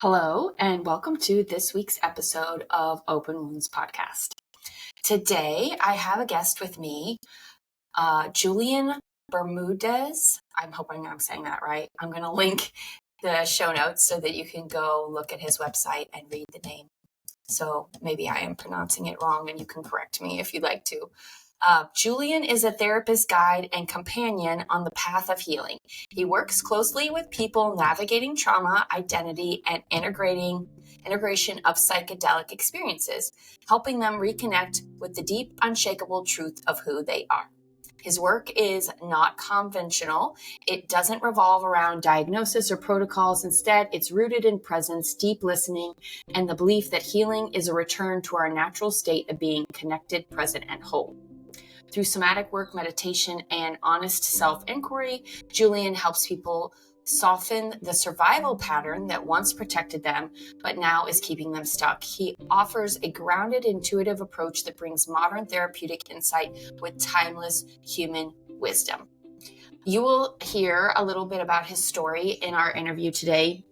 Hello, and welcome to this week's episode of Open Wounds Podcast. Today, I have a guest with me, Julian Bermudez. I'm hoping I'm saying that right. I'm going to link the show notes so that you can go look at his website and read the name. So maybe I am pronouncing it wrong, and you can correct me if you'd like to. Julian is a therapist, guide, and companion on the path of healing. He works closely with people navigating trauma, identity, and integration of psychedelic experiences, helping them reconnect with the deep, unshakable truth of who they are. His work is not conventional. It doesn't revolve around diagnosis or protocols. Instead, it's rooted in presence, deep listening, and the belief that healing is a return to our natural state of being connected, present, and whole. Through somatic work, meditation, and honest self-inquiry, Julian helps people soften the survival pattern that once protected them, but now is keeping them stuck. He offers a grounded, intuitive approach that brings modern therapeutic insight with timeless human wisdom. You will hear a little bit about his story in our interview today.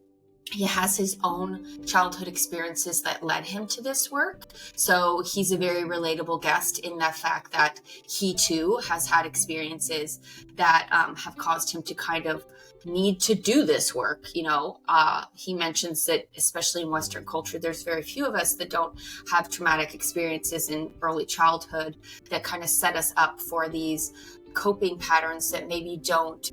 He has his own childhood experiences that led him to this work. So he's a very relatable guest in the fact that he too has had experiences that have caused him to kind of need to do this work. He mentions that especially in Western culture, there's very few of us that don't have traumatic experiences in early childhood that kind of set us up for these coping patterns that maybe don't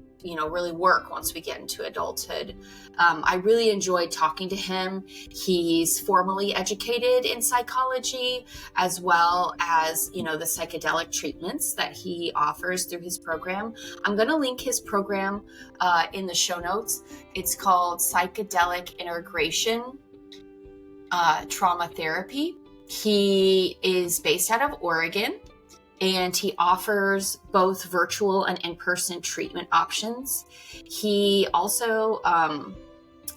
really work once we get into adulthood. I really enjoyed talking to him. He's formally educated in psychology, as well as, the psychedelic treatments that he offers through his program. I'm going to link his program in the show notes. It's called Psychedelic Integration Trauma Therapy. He is based out of Oregon, and he offers both virtual and in-person treatment options. He also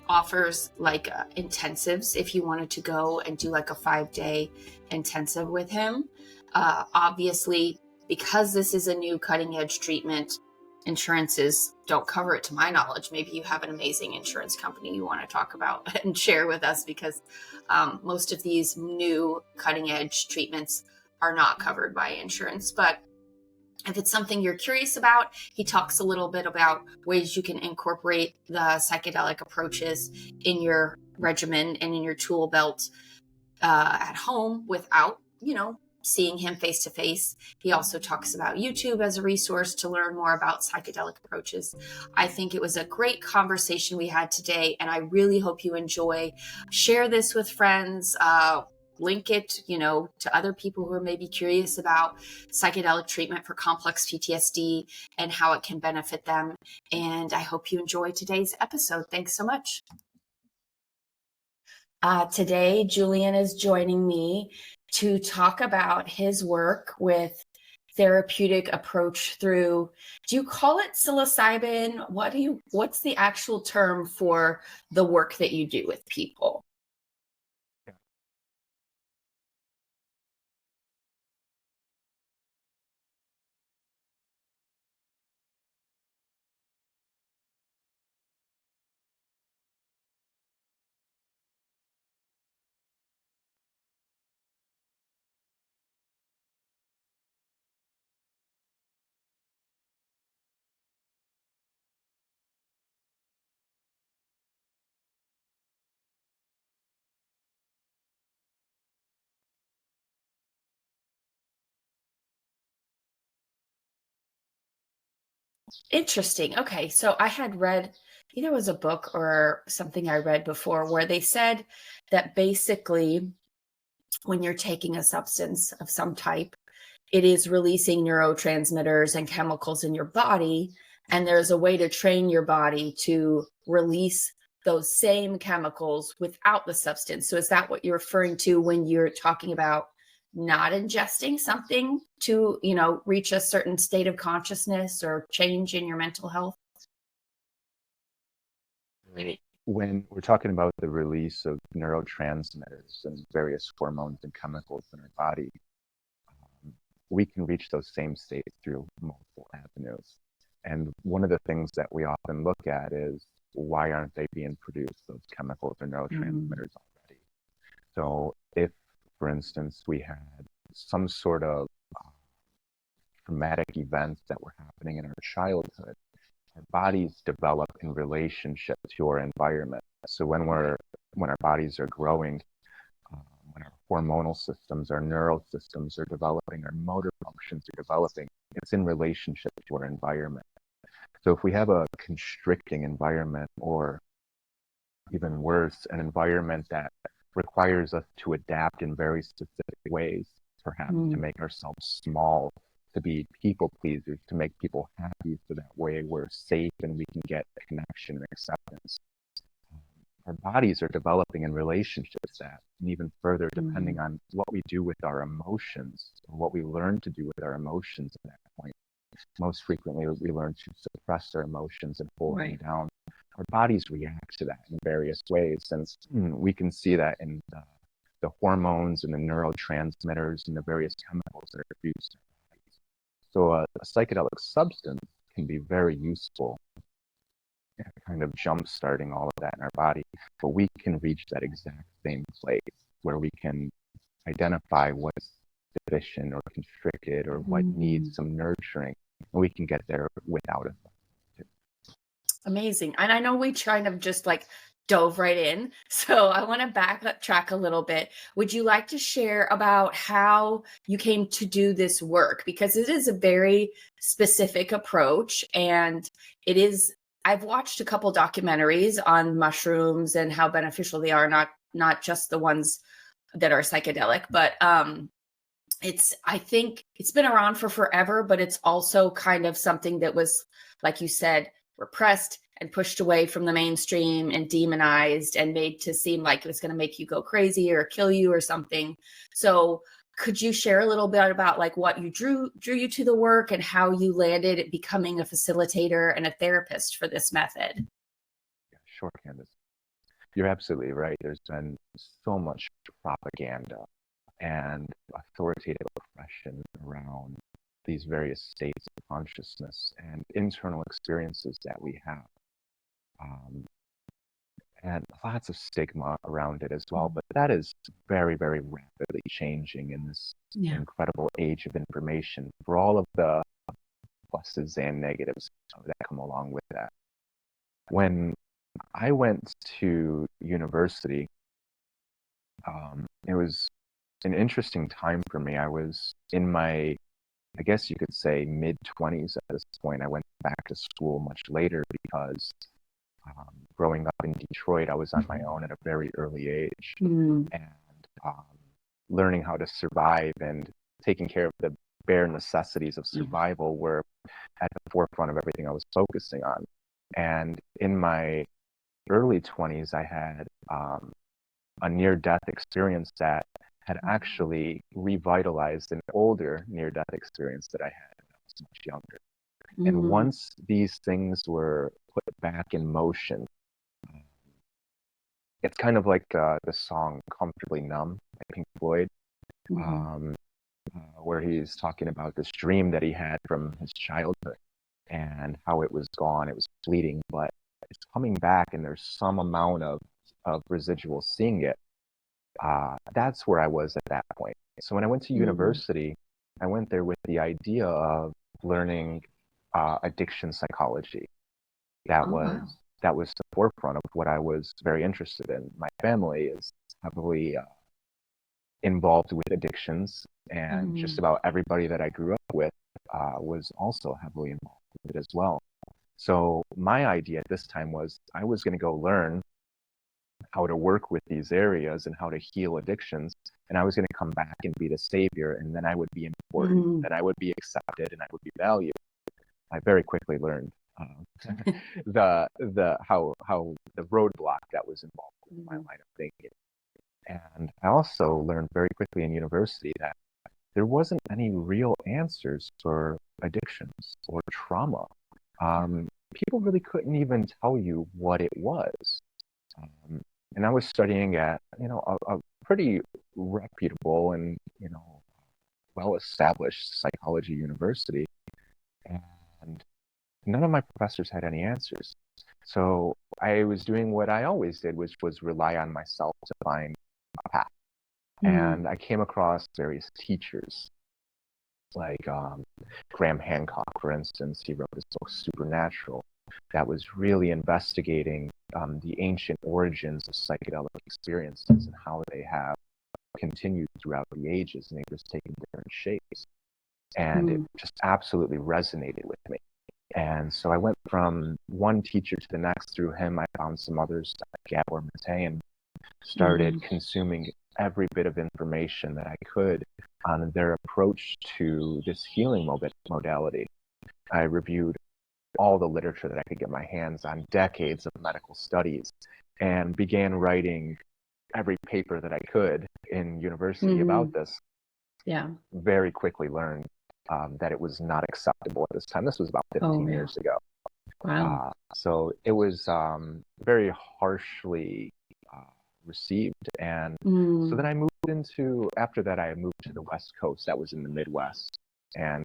offers intensives if you wanted to go and do like a 5-day intensive with him. Obviously, because this is a new cutting edge treatment, insurances don't cover it to my knowledge. Maybe you have an amazing insurance company you want to talk about and share with us, because most of these new cutting edge treatments are not covered by insurance. But if it's something you're curious about, he talks a little bit about ways you can incorporate the psychedelic approaches in your regimen and in your tool belt at home without, seeing him face to face. He also talks about YouTube as a resource to learn more about psychedelic approaches. I think it was a great conversation we had today, and I really hope you enjoy. Share this with friends. Link it, to other people who are maybe curious about psychedelic treatment for complex PTSD and how it can benefit them. And I hope you enjoy today's episode. Thanks so much. Today, Julian is joining me to talk about his work with therapeutic approach through, do you call it psilocybin? What's the actual term for the work that you do with people? Interesting. Okay. So I had read, either it was a book or something I read before, where they said that basically when you're taking a substance of some type, it is releasing neurotransmitters and chemicals in your body. And there's a way to train your body to release those same chemicals without the substance. So is that what you're referring to when you're talking about not ingesting something to, reach a certain state of consciousness or change in your mental health? When we're talking about the release of neurotransmitters and various hormones and chemicals in our body, we can reach those same states through multiple avenues. And one of the things that we often look at is, why aren't they being produced, those chemicals or neurotransmitters already? So if, for instance, we had some sort of traumatic events that were happening in our childhood, our bodies develop in relationship to our environment. So when our bodies are growing, when our hormonal systems, our neural systems are developing, our motor functions are developing, it's in relationship to our environment. So if we have a constricting environment, or even worse, an environment that requires us to adapt in very specific ways, perhaps to make ourselves small, to be people pleasers, to make people happy, so that way we're safe and we can get connection and acceptance. Our bodies are developing in relationships that, and even further, depending on what we do with our emotions, or what we learn to do with our emotions at that point. Most frequently, we learn to suppress our emotions and hold them down. Our bodies react to that in various ways, and we can see that in the hormones and the neurotransmitters and the various chemicals that are produced in our bodies. So a psychedelic substance can be very useful, kind of jump-starting all of that in our body, but we can reach that exact same place where we can identify what's deficient or constricted, or what needs some nurturing, and we can get there without it. Amazing. And I know we kind of just like dove right in, so I want to backtrack a little bit. Would you like to share about how you came to do this work? Because it is a very specific approach, and it is, I've watched a couple documentaries on mushrooms and how beneficial they are, not just the ones that are psychedelic, but I think it's been around for forever, but it's also kind of something that was, like you said, repressed and pushed away from the mainstream and demonized and made to seem like it was going to make you go crazy or kill you or something. So could you share a little bit about like what you drew you to the work, and how you landed at becoming a facilitator and a therapist for this method? Yeah, sure, Candace. You're absolutely right. There's been so much propaganda and authoritative oppression around these various states of consciousness and internal experiences that we have. And lots of stigma around it as well, but that is very, very rapidly changing in this incredible age of information, for all of the pluses and negatives that come along with that. When I went to university, it was an interesting time for me. I was in my, I guess you could say, mid-20s at this point. I went back to school much later because growing up in Detroit, I was on my own at a very early age, and learning how to survive and taking care of the bare necessities of survival were at the forefront of everything I was focusing on. And in my early 20s, I had a near-death experience that had actually revitalized an older near-death experience that I had when I was much younger. And once these things were put back in motion, it's kind of like the song "Comfortably Numb" by Pink Floyd, where he's talking about this dream that he had from his childhood and how it was gone. It was fleeting, but it's coming back, and there's some amount of residual seeing it. That's where I was at that point. So when I went to university, I went there with the idea of learning addiction psychology. That was the forefront of what I was very interested in. My family is heavily involved with addictions, and just about everybody that I grew up with was also heavily involved with it as well. So my idea at this time was I was going to go learn how to work with these areas and how to heal addictions, and I was going to come back and be the savior, and then I would be important, then I would be accepted, and I would be valued. I very quickly learned the roadblock that was involved with my line of thinking. And I also learned very quickly in university that there wasn't any real answers for addictions or trauma. People really couldn't even tell you what it was. And I was studying at, a pretty reputable and, well-established psychology university. And none of my professors had any answers. So I was doing what I always did, which was rely on myself to find a path. Mm, And I came across various teachers, like Graham Hancock, for instance. He wrote this book, Supernatural, that was really investigating the ancient origins of psychedelic experiences and how they have continued throughout the ages, and they were just taking different shapes. And it mm, just absolutely resonated with me. And so I went from one teacher to the next through him. I found some others, like Gabor Mate, and started mm, consuming every bit of information that I could on their approach to this healing modality. I reviewed all the literature that I could get my hands on, decades of medical studies, and began writing every paper that I could in university mm. about this. Yeah. Very quickly learned that it was not acceptable at this time. This was about Oh, 15 yeah. years ago. Wow. So it was very harshly uh, received. And so then Mm, I moved into, after that, I moved to the West Coast. That was in the Midwest. And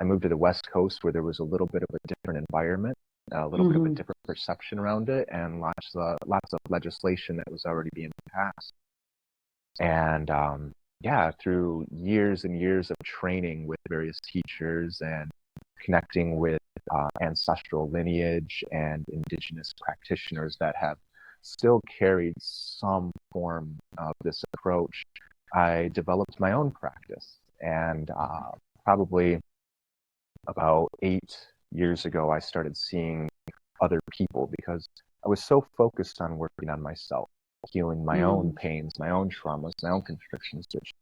I moved to the West Coast where there was a little bit of a different environment, a little bit of a mm-hmm. different perception around it, and lots of legislation that was already being passed. And yeah, through years and years of training with various teachers and connecting with ancestral lineage and indigenous practitioners that have still carried some form of this approach, I developed my own practice. And probably about 8 years ago, I started seeing other people because I was so focused on working on myself, healing my own Mm, pains, my own traumas, my own constrictions, which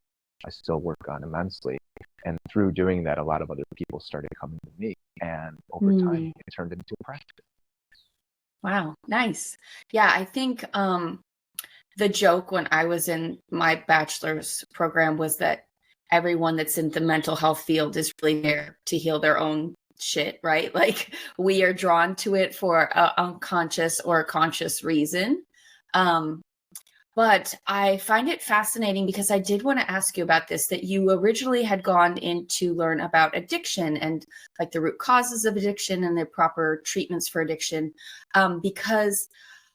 I still work on immensely. And through doing that, a lot of other people started coming to me. And over time, mm. it turned into a practice. Wow. Nice. Yeah. I think the joke when I was in my bachelor's program was that everyone that's in the mental health field is really there to heal their own shit, right? Like we are drawn to it for a unconscious or conscious reason. Um, but I find it fascinating because I did want to ask you about this, that you originally had gone in to learn about addiction and like the root causes of addiction and the proper treatments for addiction. Because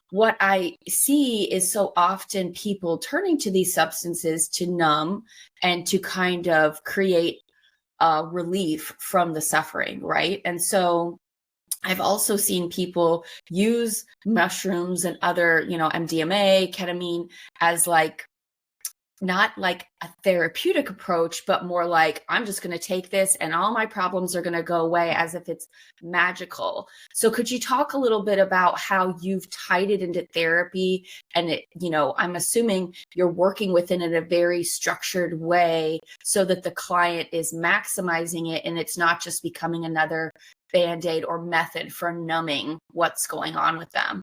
what I see is so often people turning to these substances to numb and to kind of create relief from the suffering, right? And so I've also seen people use mushrooms and other, MDMA, ketamine as like not like a therapeutic approach, but more like I'm just going to take this and all my problems are going to go away as if it's magical. So could you talk a little bit about how you've tied it into therapy? And I'm assuming you're working within it in a very structured way so that the client is maximizing it and it's not just becoming another band-aid or method for numbing what's going on with them.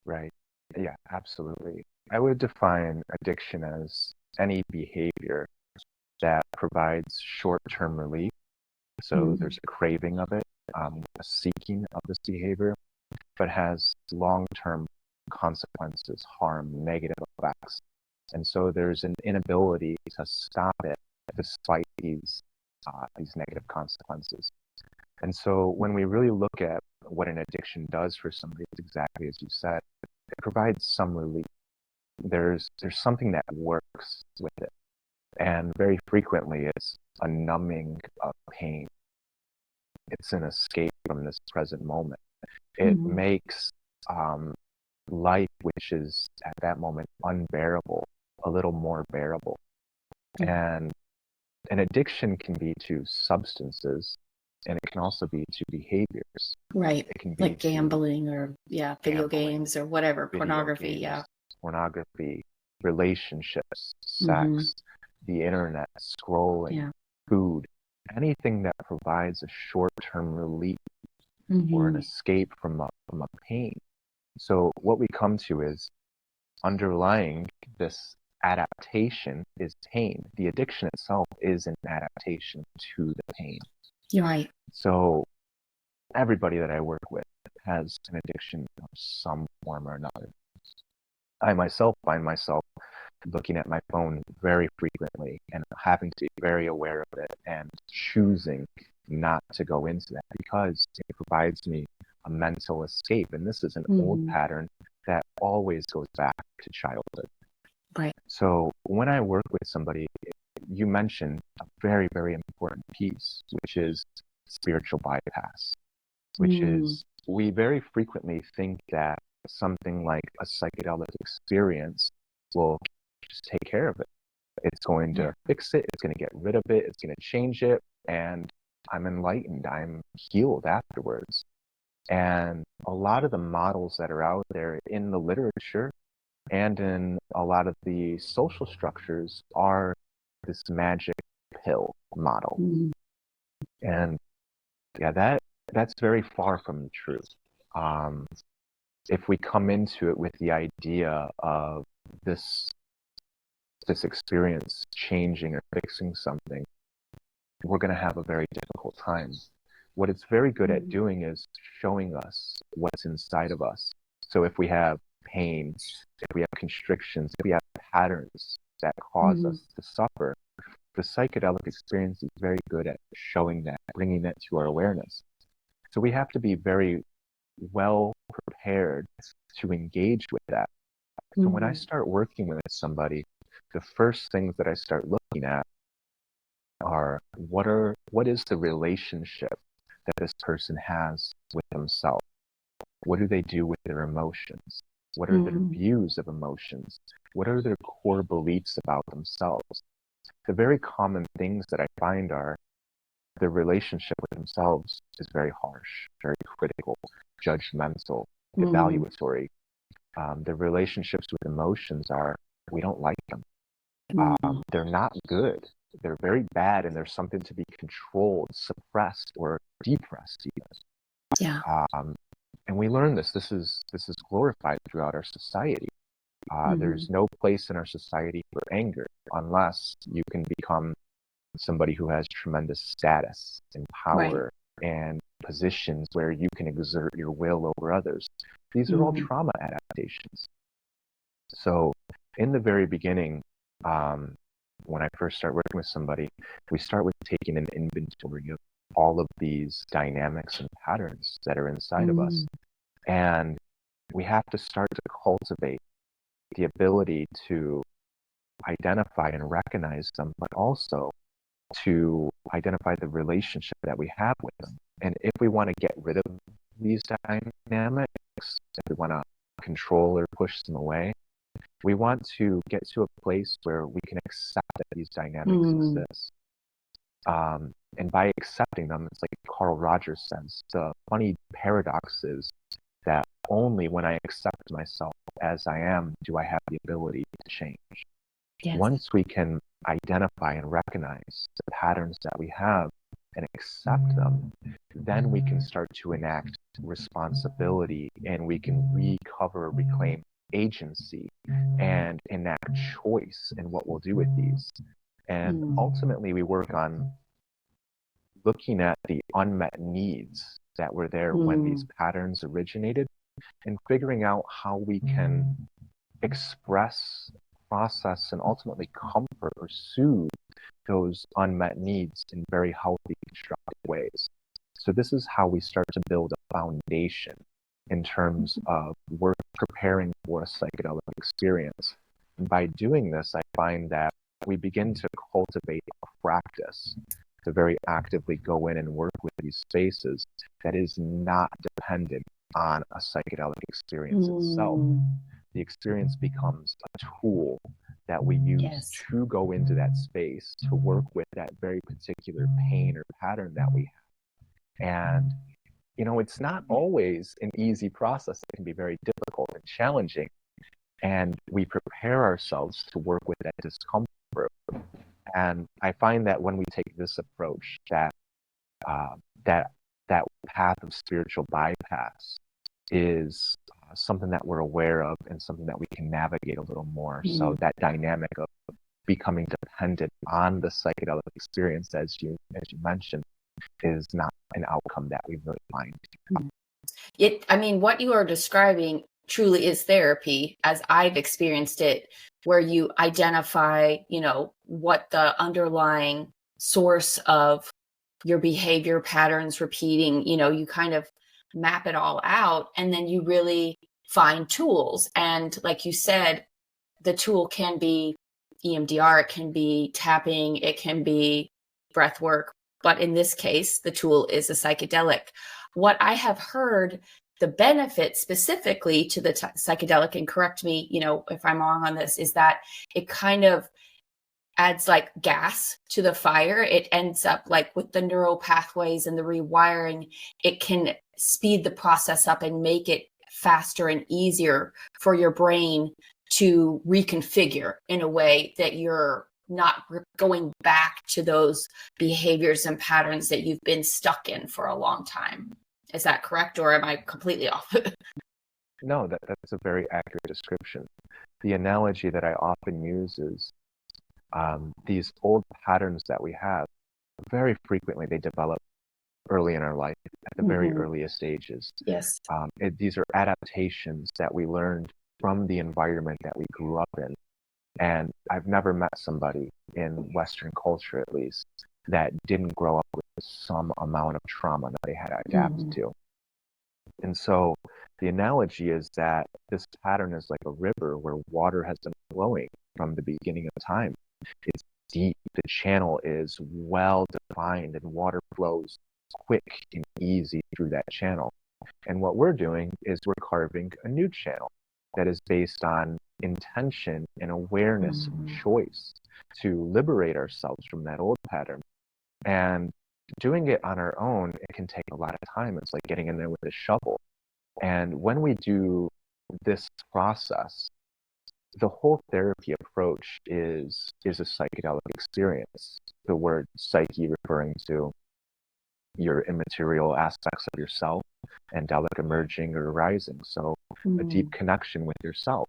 Right. Yeah, absolutely. I would define addiction as any behavior that provides short-term relief. So Mm, there's a craving of it, a seeking of this behavior, but has long-term consequences, harm, negative effects. And so there's an inability to stop it despite these negative consequences. And so when we really look at what an addiction does for somebody, it's exactly as you said, it provides some relief. There's something that works with it. And very frequently it's a numbing of pain. It's an escape from this present moment. It mhm. makes um, life, which is at that moment unbearable, a little more bearable. Mm. And an addiction can be to substances, and it can also be to behaviors. Right. It can be Like to gambling or, yeah, video gambling, games or whatever, video pornography. Yeah. games, pornography, relationships, Hmm. sex, the internet, scrolling, Yeah. food, anything that provides a short-term relief or an Hmm. escape from a pain. So what we come to is underlying this adaptation is pain. The addiction itself is an adaptation to the pain. You're right. So everybody that I work with has an addiction of some form or another. I myself find myself looking at my phone very frequently and having to be very aware of it and choosing not to go into that because it provides me a mental escape. And this is an old Mm. pattern that always goes back to childhood. Right. So when I work with somebody, you mentioned a very, very important piece, which is spiritual bypass, which is we very frequently think that something like a psychedelic experience will just take care of it. It's going to fix it. It's going to get rid of it. It's going to change it. And I'm enlightened. I'm healed afterwards. And a lot of the models that are out there in the literature and in a lot of the social structures are this magic pill model. And yeah, that's very far from the truth. If we come into it with the idea of this experience changing or fixing something, we're going to have a very difficult time. What it's very good at doing is showing us what's inside of us. So if we have pain, if we have constrictions, if we have patterns that cause us to suffer, the psychedelic experience is very good at showing that, bringing that to our awareness. So we have to be very well prepared to engage with that. So when I start working with somebody, the first things that I start looking at are what is the relationship that this person has with themselves? What do they do with their emotions? What are their views of emotions? What are their core beliefs about themselves? The very common things that I find are their relationship with themselves is very harsh, very critical, judgmental, evaluatory. Their relationships with emotions are, we don't like them. They're not good. They're very bad, and there's something to be controlled, suppressed, or depressed even. Yeah. And we learn this. This is glorified throughout our society. There's no place in our society for anger unless you can become somebody who has tremendous status and power and positions where you can exert your will over others. These are all trauma adaptations. So in the very beginning, when I first start working with somebody, we start with taking an inventory of all of these dynamics and patterns that are inside of us. And we have to start to cultivate the ability to identify and recognize them, but also to identify the relationship that we have with them. And if we want to get rid of these dynamics, if we want to control or push them away, we want to get to a place where we can accept that these dynamics exist. And by accepting them, it's like Carl Rogers says, the funny paradox is that only when I accept myself as I am do I have the ability to change. Yes. Once we can identify and recognize the patterns that we have and accept them, then we can start to enact responsibility and we can reclaim agency and enact choice in what we'll do with these. And ultimately, we work on looking at the unmet needs that were there when these patterns originated and figuring out how we can express, process, and ultimately comfort or soothe those unmet needs in very healthy, constructive ways. So this is how we start to build a foundation in terms of work preparing for a psychedelic experience. And by doing this, I find that we begin to cultivate a practice to very actively go in and work with these spaces that is not dependent on a psychedelic experience itself. The experience becomes a tool that we use to go into that space to work with that very particular pain or pattern that we have. And, you know, it's not always an easy process. It can be very difficult and challenging. And we prepare ourselves to work with that discomfort. And I find that when we take this approach, that that path of spiritual bypass is something that we're aware of and something that we can navigate a little more. So that dynamic of becoming dependent on the psychedelic experience, as you mentioned, is not an outcome that we really find. I mean, what you are describing truly is therapy, as I've experienced it, where you identify, you know, what the underlying source of your behavior patterns repeating, you know, you kind of map it all out, and then you really find tools. And like you said, the tool can be EMDR, it can be tapping, it can be breath work. But in this case, the tool is a psychedelic. What I have heard, the benefit specifically to the psychedelic, and correct me, if I'm wrong on this, is that it kind of adds like gas to the fire. It ends up like with the neural pathways and the rewiring, it can speed the process up and make it faster and easier for your brain to reconfigure in a way that you're not going back to those behaviors and patterns that you've been stuck in for a long time. Is that correct, or am I completely off? No, that's a very accurate description. The analogy that I often use is these old patterns that we have, very frequently they develop early in our life, at the very earliest stages. Yes. These are adaptations that we learned from the environment that we grew up in. And I've never met somebody in Western culture, at least, that didn't grow up with some amount of trauma that they had adapted to. And so the analogy is that this pattern is like a river where water has been flowing from the beginning of time. It's deep, the channel is well defined, and water flows quick and easy through that channel. And what we're doing is we're carving a new channel that is based on intention and awareness and choice to liberate ourselves from that old pattern. And doing it on our own, it can take a lot of time. It's like getting in there with a shovel. And when we do this process, the whole therapy approach is a psychedelic experience. The word psyche referring to your immaterial aspects of yourself, and delic emerging or arising. So a deep connection with yourself.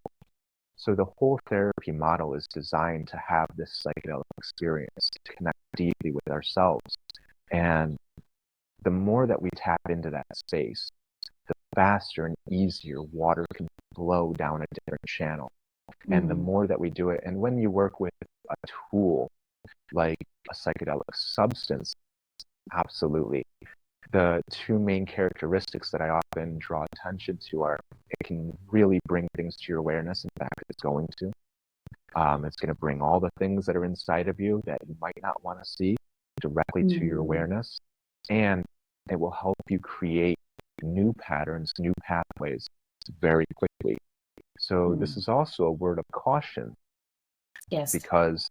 So the whole therapy model is designed to have this psychedelic experience, to connect deeply with ourselves. And the more that we tap into that space, the faster and easier water can flow down a different channel. And the more that we do it, and when you work with a tool like a psychedelic substance, absolutely. The two main characteristics that I often draw attention to are it can really bring things to your awareness. In fact, it's going to. It's going to bring all the things that are inside of you that you might not want to see directly to your awareness. And it will help you create new patterns, new pathways very quickly. So this is also a word of caution. Yes. Because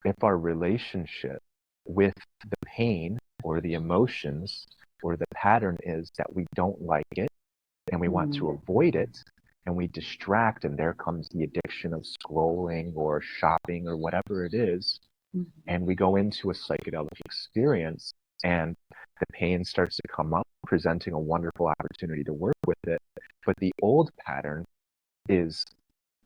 if our relationship with the pain or the emotions or the pattern is that we don't like it and we want to avoid it, and we distract, and there comes the addiction of scrolling or shopping or whatever it is, and we go into a psychedelic experience and the pain starts to come up, presenting a wonderful opportunity to work with it, but the old pattern is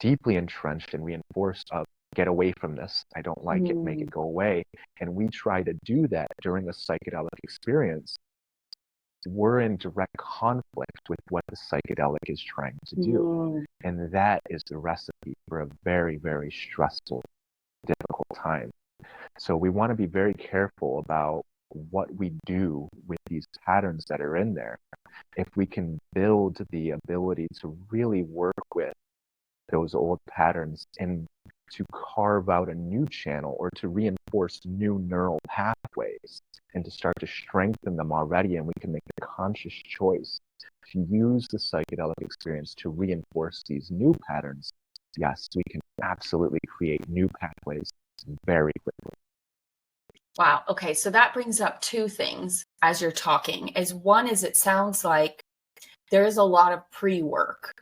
deeply entrenched and reinforced of get away from this, I don't like it, make it go away. And we try to do that during a psychedelic experience. We're in direct conflict with what the psychedelic is trying to do. And that is the recipe for a very, very stressful, difficult time. So we want to be very careful about what we do with these patterns that are in there. If we can build the ability to really work with those old patterns and to carve out a new channel or to reinforce new neural pathways and to start to strengthen them already, and we can make a conscious choice to use the psychedelic experience to reinforce these new patterns, yes, we can absolutely create new pathways very quickly. Wow. Okay. So that brings up two things as you're talking. As one is, it sounds like there is a lot of pre-work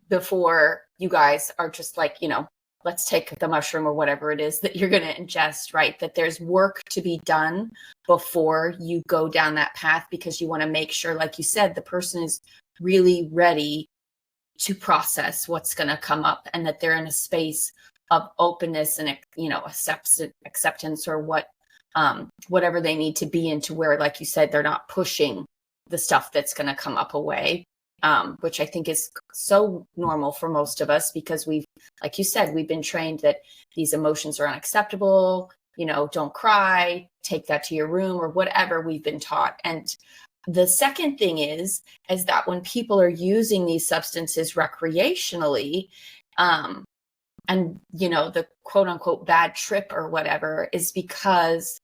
before you guys are just like, let's take the mushroom or whatever it is that you're going to ingest, right? That there's work to be done before you go down that path, because you want to make sure, like you said, the person is really ready to process what's going to come up, and that they're in a space of openness and, acceptance or whatever they need to be into, where, like you said, they're not pushing the stuff that's going to come up away. Which I think is so normal for most of us, because like you said, we've been trained that these emotions are unacceptable, don't cry, take that to your room, or whatever we've been taught. And The second thing is that when people are using these substances recreationally, and the quote unquote bad trip or whatever is because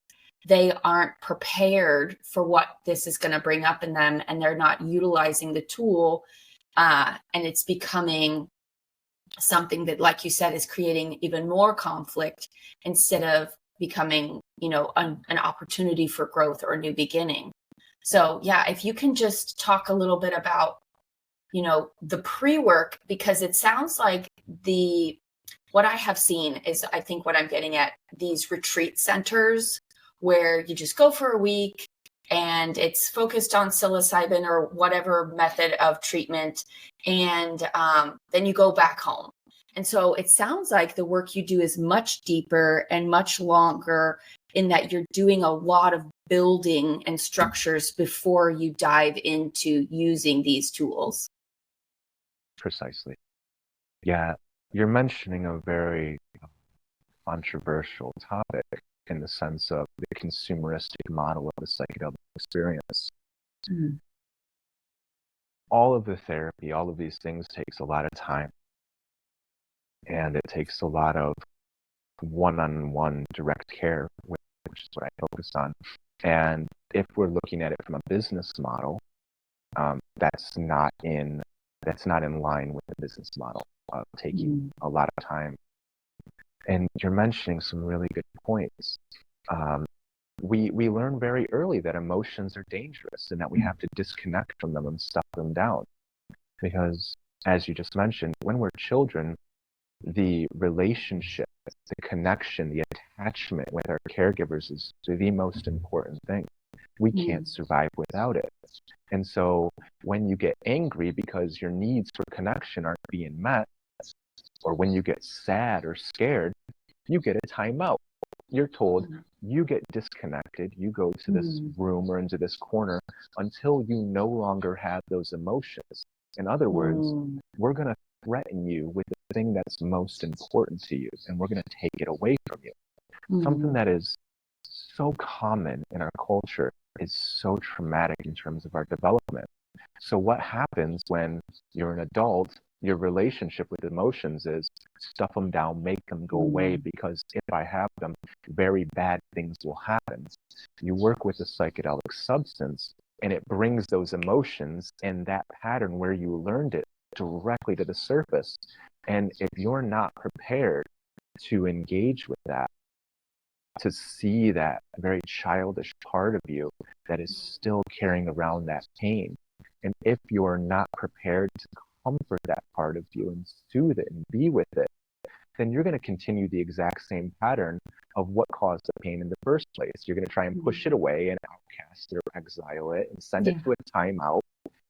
they aren't prepared for what this is going to bring up in them, and they're not utilizing the tool, and it's becoming something that, like you said, is creating even more conflict instead of becoming, an opportunity for growth or a new beginning. So yeah, if you can just talk a little bit about, the pre-work, because it sounds like what I have seen is, I think what I'm getting at, these retreat centers where you just go for a week and it's focused on psilocybin or whatever method of treatment. And then you go back home. And so it sounds like the work you do is much deeper and much longer, in that you're doing a lot of building and structures before you dive into using these tools. Precisely. Yeah, you're mentioning a very controversial topic in the sense of the consumeristic model of the psychedelic experience. Mm. All of the therapy, all of these things takes a lot of time, and it takes a lot of one-on-one direct care, which is what I focus on. And if we're looking at it from a business model, that's not in line with the business model of taking a lot of time. And you're mentioning some really good points. We learn very early that emotions are dangerous and that we have to disconnect from them and stuff them down. Because, as you just mentioned, when we're children, the relationship, the connection, the attachment with our caregivers is the most important thing. We can't survive without it. And so when you get angry because your needs for connection aren't being met, or when you get sad or scared, you get a timeout. You're told you get disconnected, you go to this room or into this corner until you no longer have those emotions. In other words, we're going to threaten you with the thing that's most important to you, and we're going to take it away from you. Something that is so common in our culture is so traumatic in terms of our development. So what happens when you're an adult? Your relationship with emotions is stuff them down, make them go away, because if I have them, very bad things will happen. You work with a psychedelic substance, and it brings those emotions and that pattern where you learned it directly to the surface. And if you're not prepared to engage with that, to see that very childish part of you that is still carrying around that pain, and if you're not prepared to comfort that part of you and soothe it and be with it, then you're going to continue the exact same pattern of what caused the pain in the first place. You're going to try and push it away and outcast it or exile it and send it to a timeout,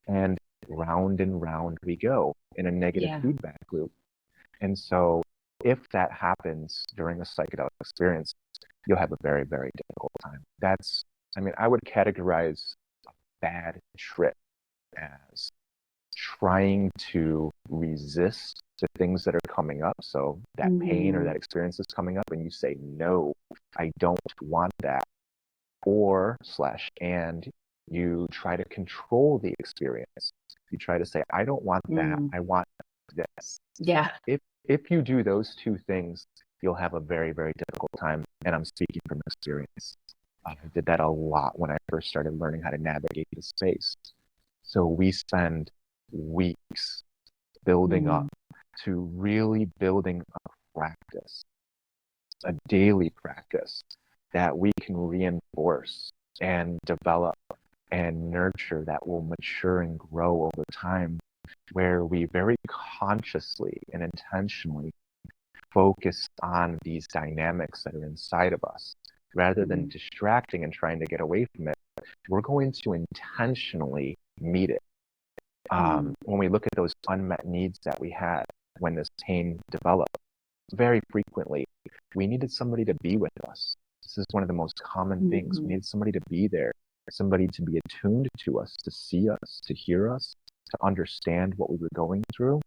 and round we go in a negative feedback loop. And so if that happens during a psychedelic experience, you'll have a very, very difficult time. I would categorize a bad trip as trying to resist the things that are coming up. So that pain or that experience is coming up, and you say, no, I don't want that. And you try to control the experience. You try to say, I don't want that. I want this. Yeah. If you do those two things, you'll have a very, very difficult time. And I'm speaking from experience. I did that a lot when I first started learning how to navigate the space. So we spend weeks building up to really building a practice, a daily practice that we can reinforce and develop and nurture, that will mature and grow over time, where we very consciously and intentionally focus on these dynamics that are inside of us. Rather than distracting and trying to get away from it, we're going to intentionally meet it. When we look at those unmet needs that we had when this pain developed, very frequently, we needed somebody to be with us. This is one of the most common things. We needed somebody to be there, somebody to be attuned to us, to see us, to hear us, to understand what we were going through,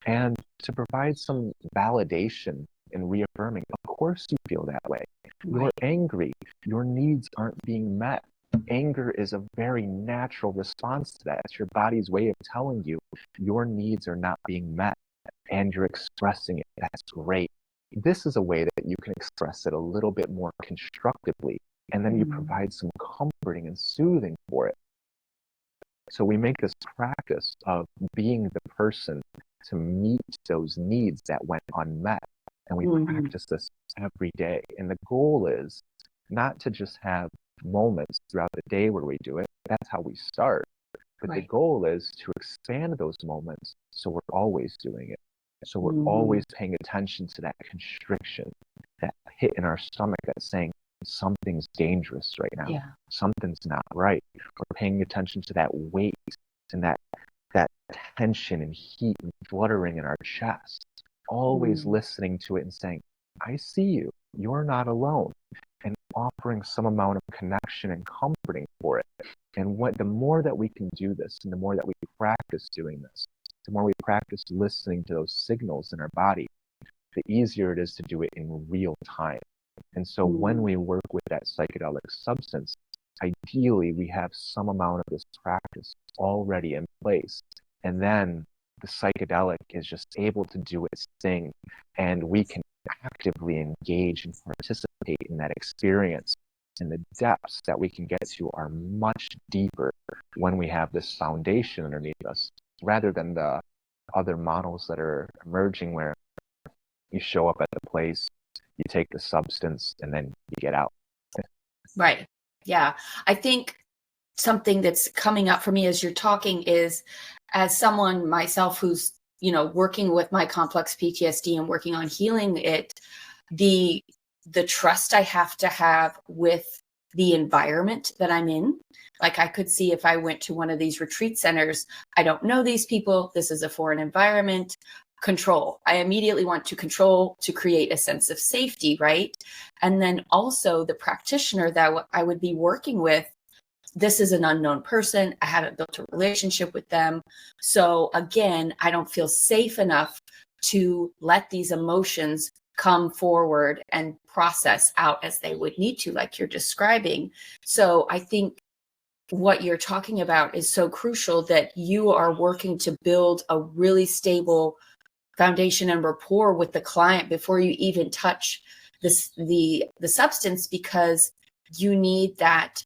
and to provide some validation and reaffirming. Of course you feel that way. You're angry. Your needs aren't being met. Anger is a very natural response to that. It's your body's way of telling you your needs are not being met and you're expressing it. That's great. This is a way that you can express it a little bit more constructively, and then you provide some comforting and soothing for it. So we make this practice of being the person to meet those needs that went unmet. And we practice this every day. And the goal is not to just have moments throughout the day where we do it. That's how we start. But the goal is to expand those moments so we're always doing it. So we're always paying attention to that constriction, that hit in our stomach that's saying something's dangerous right now. Yeah. Something's not right. We're paying attention to that weight and that tension and heat and fluttering in our chest. Always listening to it and saying, I see you. You're not alone. And offering some amount of connection and comforting for it. And the more that we can do this, and the more that we practice doing this, the more we practice listening to those signals in our body, the easier it is to do it in real time. And so when we work with that psychedelic substance, ideally we have some amount of this practice already in place. And then the psychedelic is just able to do its thing, and we can actively engage and participate in that experience. And the depths that we can get to are much deeper when we have this foundation underneath us, rather than the other models that are emerging where you show up at the place, you take the substance, and then you get out. Right. Yeah. I think something that's coming up for me as you're talking is, as someone myself who's, working with my complex PTSD and working on healing it, the trust I have to have with the environment that I'm in. Like, I could see if I went to one of these retreat centers, I don't know these people. This is a foreign environment. Control. I immediately want to control to create a sense of safety, right? And then also the practitioner that I would be working with, this is an unknown person. I haven't built a relationship with them. So again, I don't feel safe enough to let these emotions come forward and process out as they would need to, like you're describing. So I think what you're talking about is so crucial, that you are working to build a really stable foundation and rapport with the client before you even touch the substance, because you need that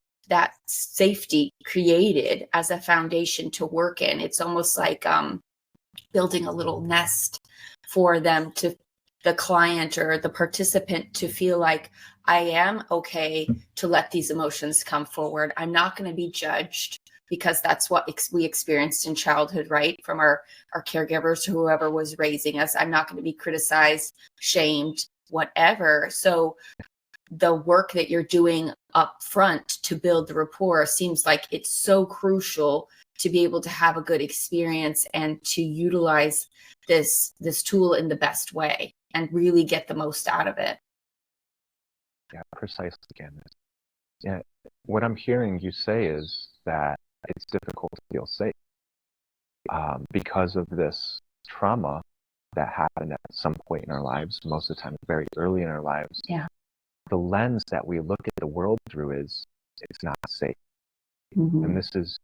safety created as a foundation to work in. It's almost like building a little nest for them, to the client or the participant to feel like, I am okay to let these emotions come forward. I'm not going to be judged, because that's what we experienced in childhood, right? From our caregivers, whoever was raising us. I'm not going to be criticized, shamed, whatever. So the work that you're doing up front to build the rapport seems like it's so crucial to be able to have a good experience and to utilize this tool in the best way and really get the most out of it. Yeah, precisely. Again, yeah, what I'm hearing you say is that it's difficult to feel safe because of this trauma that happened at some point in our lives, most of the time very early in our lives. Yeah. The lens that we look at the world through is, it's not safe. And this is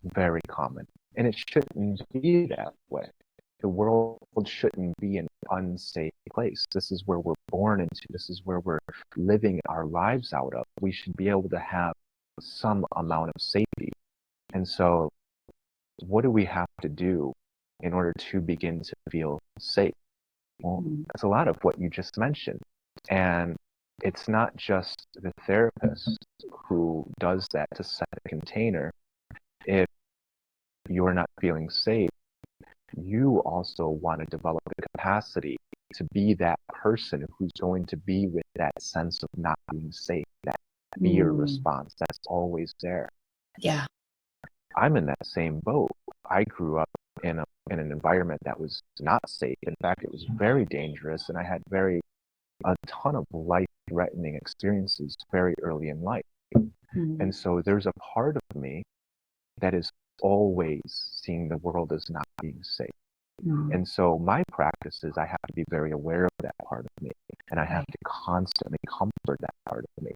very common. And it shouldn't be that way. The world shouldn't be an unsafe place. This is where we're born into. This is where we're living our lives out of. We should be able to have some amount of safety. And so what do we have to do in order to begin to feel safe? Well, that's a lot of what you just mentioned. And it's not just the therapist who does that to set a container. If you're not feeling safe, you also want to develop the capacity to be that person who's going to be with that sense of not being safe, that fear response that's always there. Yeah. I'm in that same boat. I grew up in an environment that was not safe. In fact, it was very dangerous, and I had a ton of life-threatening experiences very early in life. And so there's a part of me that is always seeing the world as not being safe. And so my practice is, I have to be very aware of that part of me, and I have to constantly comfort that part of me.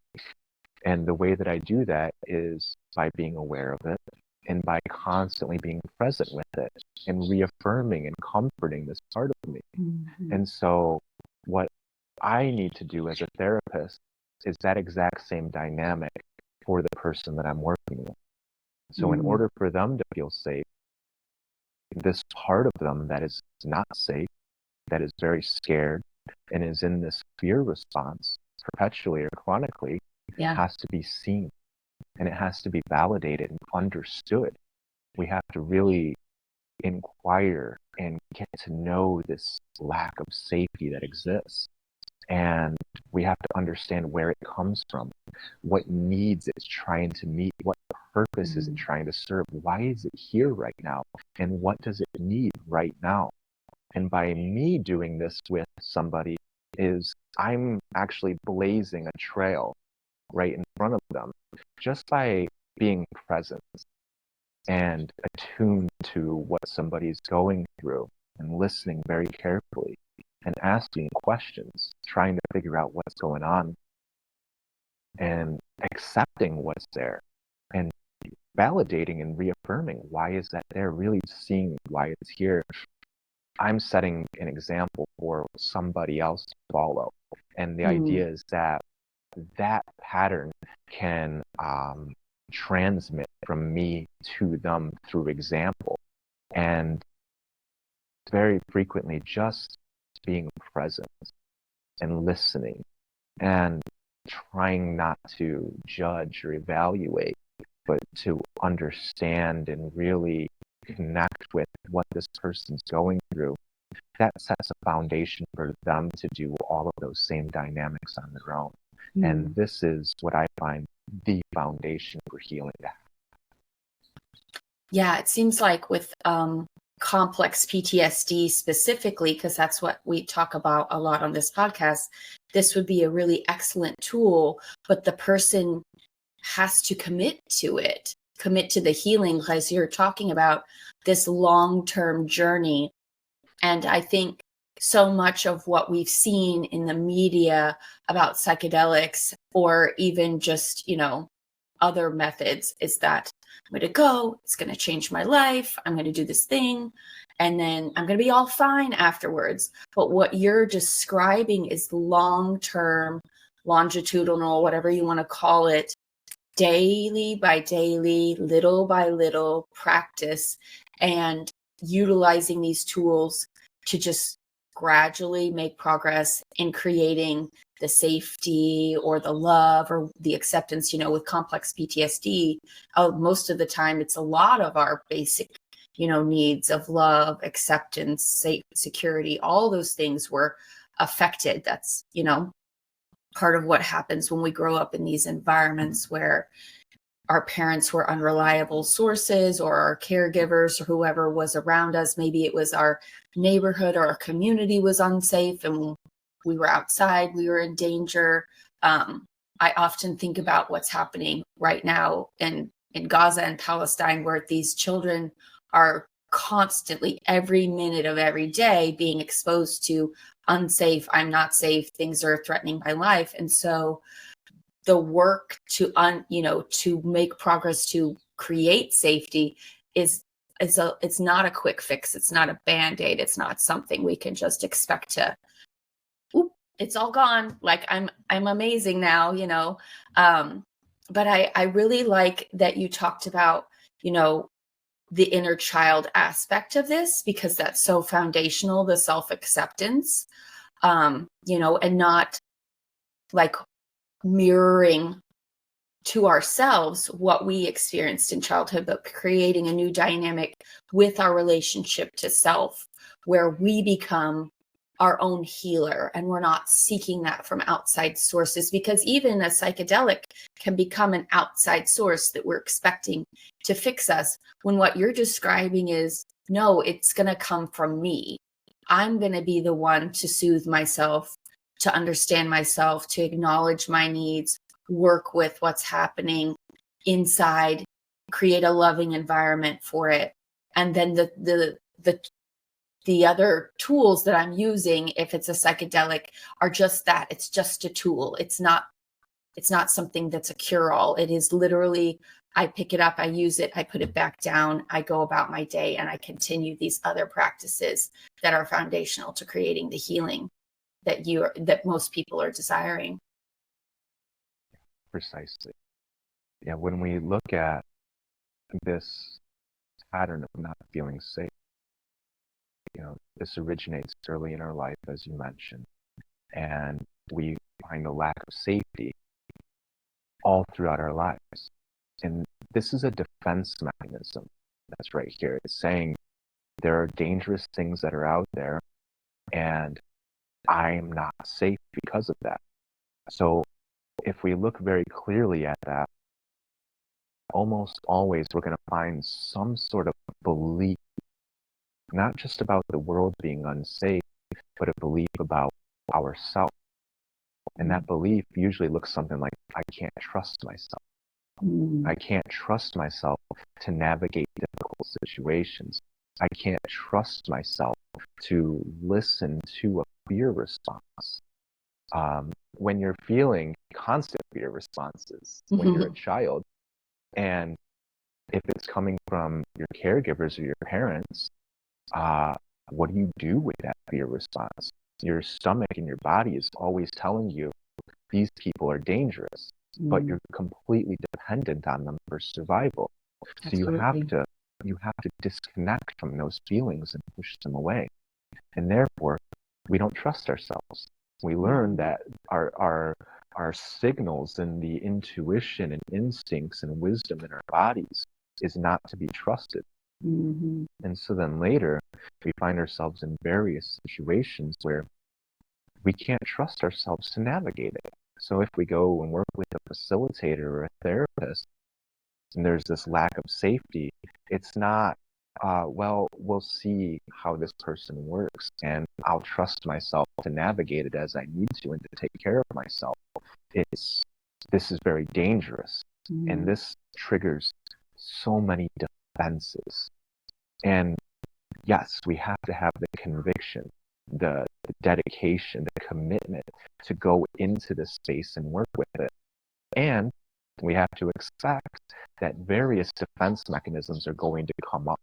And the way that I do that is by being aware of it and by constantly being present with it and reaffirming and comforting this part of me. Mm-hmm. And so what I need to do as a therapist is that exact same dynamic for the person that I'm working with. So in order for them to feel safe, this part of them that is not safe, that is very scared and is in this fear response perpetually or chronically, has to be seen, and it has to be validated and understood. We have to really inquire and get to know this lack of safety that exists. And we have to understand where it comes from, what needs it's trying to meet, what purpose is it trying to serve, why is it here right now, and what does it need right now. And by me doing this with somebody is I'm actually blazing a trail right in front of them just by being present and attuned to what somebody's going through and listening very carefully and asking questions, trying to figure out what's going on and accepting what's there and validating and reaffirming why is that there, really seeing why it's here. I'm setting an example for somebody else to follow. And the idea is that that pattern can transmit from me to them through example. And very frequently just being present and listening and trying not to judge or evaluate, but to understand and really connect with what this person's going through. That sets a foundation for them to do all of those same dynamics on their own. And this is what I find the foundation for healing. Yeah, it seems like with complex PTSD specifically, because that's what we talk about a lot on this podcast, this would be a really excellent tool, but the person has to commit to it, commit to the healing, because you're talking about this long-term journey. And I think so much of what we've seen in the media about psychedelics, or even just, other methods, is that I'm going to go, it's going to change my life, I'm going to do this thing, and then I'm going to be all fine afterwards. But what you're describing is long-term, longitudinal, whatever you want to call it, daily by daily, little by little practice, and utilizing these tools to just gradually make progress in creating the safety or the love or the acceptance. With complex PTSD, most of the time it's a lot of our basic needs of love, acceptance, security, all those things were affected. That's part of what happens when we grow up in these environments where our parents were unreliable sources, or our caregivers, or whoever was around us. Maybe it was our neighborhood or our community was unsafe, and when we were outside, we were in danger. I often think about what's happening right now in Gaza and Palestine, where these children are constantly, every minute of every day, being exposed to unsafe, I'm not safe, things are threatening my life. And so the work to to make progress to create safety is it's not a quick fix. It's not a band-aid. It's not something we can just expect to, it's all gone, like I'm amazing now, but I really like that you talked about the inner child aspect of this, because that's so foundational, the self-acceptance, and not like mirroring to ourselves what we experienced in childhood, but creating a new dynamic with our relationship to self, where we become our own healer and we're not seeking that from outside sources. Because even a psychedelic can become an outside source that we're expecting to fix us, when what you're describing is, no, it's going to come from me. I'm going to be the one to soothe myself, to understand myself, to acknowledge my needs, work with what's happening inside, create a loving environment for it. And then the other tools that I'm using, if it's a psychedelic, are just that. It's just a tool. It's not It's not something that's a cure-all. It is literally, I pick it up, I use it, I put it back down, I go about my day, and I continue these other practices that are foundational to creating the healing that most people are desiring. Precisely. Yeah, when we look at this pattern of not feeling safe, this originates early in our life, as you mentioned, and we find a lack of safety all throughout our lives. And this is a defense mechanism that's right here. It's saying there are dangerous things that are out there, and I am not safe because of that. So if we look very clearly at that, almost always we're going to find some sort of belief, not just about the world being unsafe, but a belief about ourselves. And that belief usually looks something like, I can't trust myself. I can't trust myself to navigate difficult situations. I can't trust myself to listen to a fear response. When you're feeling constant fear responses when you're a child, and if it's coming from your caregivers or your parents, what do you do with that fear response? Your stomach and your body is always telling you these people are dangerous, but you're completely dependent on them for survival. Absolutely. So you have to disconnect from those feelings and push them away. And therefore, we don't trust ourselves. We learn that our signals and the intuition and instincts and wisdom in our bodies is not to be trusted. And so then later, we find ourselves in various situations where we can't trust ourselves to navigate it. So if we go and work with a facilitator or a therapist, and there's this lack of safety, it's not, we'll see how this person works, and I'll trust myself to navigate it as I need to and to take care of myself. This is very dangerous. And this triggers so many defenses. And yes, we have to have the conviction, the dedication, the commitment to go into this space and work with it. And we have to expect that various defense mechanisms are going to come up.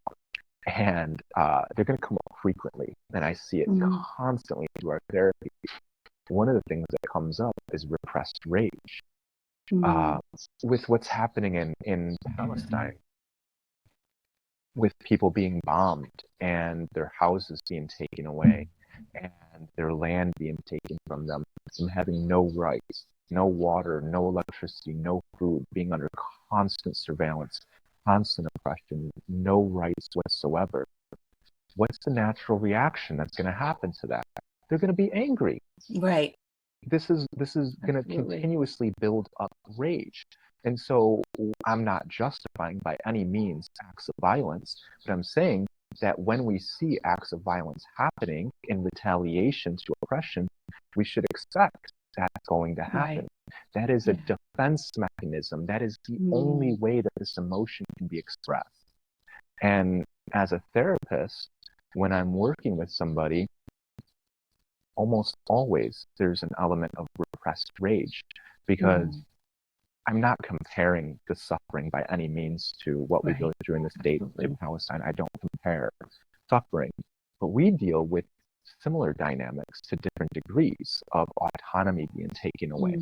And they're going to come up frequently. And I see it constantly through our therapy. One of the things that comes up is repressed rage. With what's happening in Palestine, with people being bombed and their houses being taken away and their land being taken from them having no rights, no water, no electricity, no food, being under constant surveillance, constant oppression, no rights whatsoever. What's the natural reaction that's going to happen to that? They're going to be angry. Right. This is going to continuously build up rage. And so I'm not justifying by any means acts of violence, but I'm saying that when we see acts of violence happening in retaliation to oppression, we should expect that's going to happen. Right. That is a defense mechanism. That is the only way that this emotion can be expressed. And as a therapist, when I'm working with somebody, almost always there's an element of repressed rage, because I'm not comparing the suffering by any means to what we go through in the state of Palestine. I don't compare suffering, but we deal with similar dynamics to different degrees of autonomy being taken away,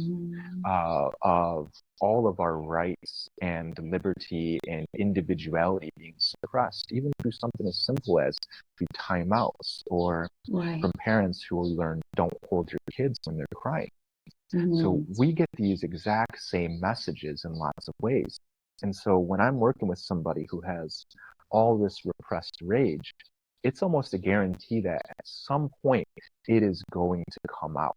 of all of our rights and liberty and individuality being suppressed, even through something as simple as through timeouts or from parents who will learn, don't hold your kids when they're crying. So we get these exact same messages in lots of ways. And so when I'm working with somebody who has all this repressed rage, it's almost a guarantee that at some point it is going to come out.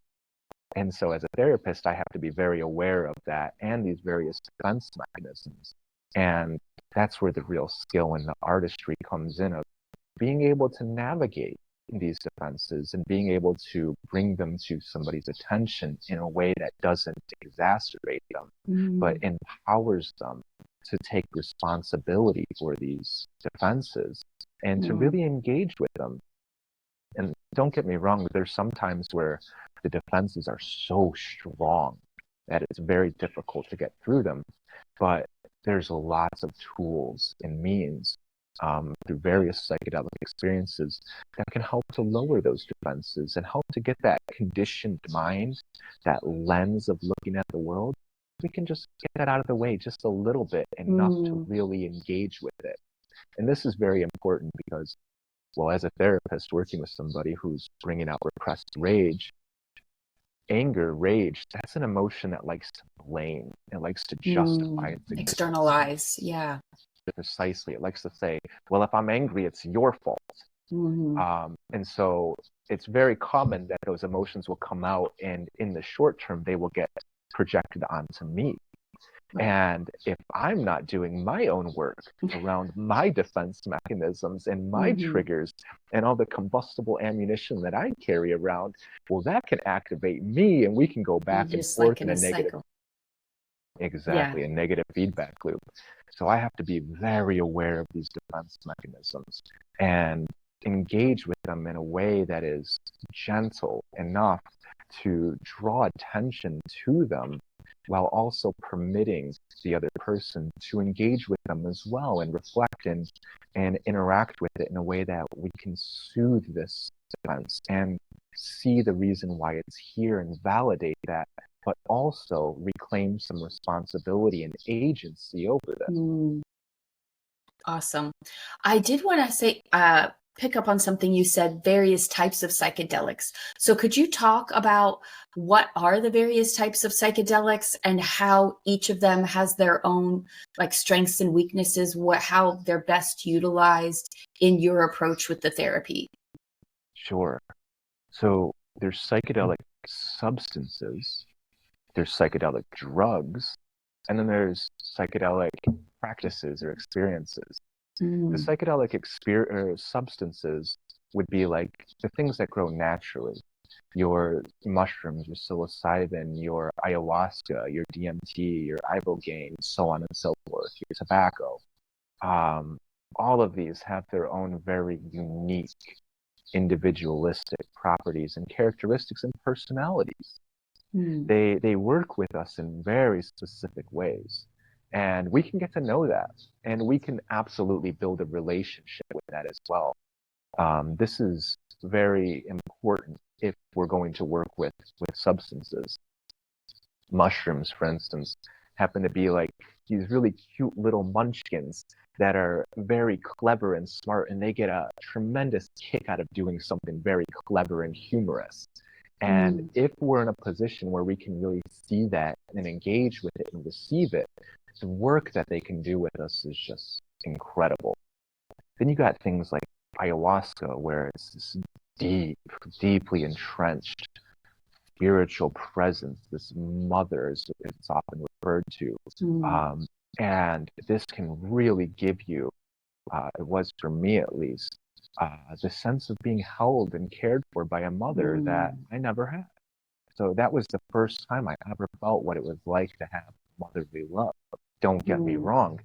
And so as a therapist, I have to be very aware of that and these various defense mechanisms. And that's where the real skill and the artistry comes in, of being able to navigate these defenses and being able to bring them to somebody's attention in a way that doesn't exacerbate them, but empowers them to take responsibility for these defenses and to really engage with them. And don't get me wrong, there's some times where the defenses are so strong that it's very difficult to get through them. But there's lots of tools and means through various psychedelic experiences that can help to lower those defenses and help to get that conditioned mind, that lens of looking at the world. We can just get that out of the way just a little bit, enough to really engage with it. And this is very important because, well, as a therapist working with somebody who's bringing out repressed rage, anger, rage, that's an emotion that likes to blame. It likes to justify its existence. Externalize, yeah. Precisely. It likes to say, well, if I'm angry, it's your fault. And so it's very common that those emotions will come out, and in the short term, they will get projected onto me. And if I'm not doing my own work around my defense mechanisms and my triggers and all the combustible ammunition that I carry around, well, that can activate me, and we can go back and forth in a negative cycle. Exactly, a negative feedback loop. So I have to be very aware of these defense mechanisms and engage with them in a way that is gentle enough to draw attention to them, while also permitting the other person to engage with them as well and reflect and interact with it in a way that we can soothe this defense and see the reason why it's here and validate that, but also reclaim some responsibility and agency over this. Awesome. I did want to say, pick up on something you said, various types of psychedelics. So could you talk about what are the various types of psychedelics and how each of them has their own like strengths and weaknesses, how they're best utilized in your approach with the therapy? Sure. So there's psychedelic substances, there's psychedelic drugs, and then there's psychedelic practices or experiences. The psychedelic substances would be like the things that grow naturally. Your mushrooms, your psilocybin, your ayahuasca, your DMT, your ibogaine, so on and so forth, your tobacco. All of these have their own very unique individualistic properties and characteristics and personalities. They work with us in very specific ways. And we can get to know that. And we can absolutely build a relationship with that as well. This is very important if we're going to work with substances. Mushrooms, for instance, happen to be like these really cute little munchkins that are very clever and smart, and they get a tremendous kick out of doing something very clever and humorous. And if we're in a position where we can really see that and engage with it and receive it, the work that they can do with us is just incredible. Then you got things like ayahuasca, where it's this deeply entrenched spiritual presence, this mother, as it's often referred to. And this can really give you, it was for me at least, the sense of being held and cared for by a mother that I never had. So that was the first time I ever felt what it was like to have motherly love. Don't get me wrong.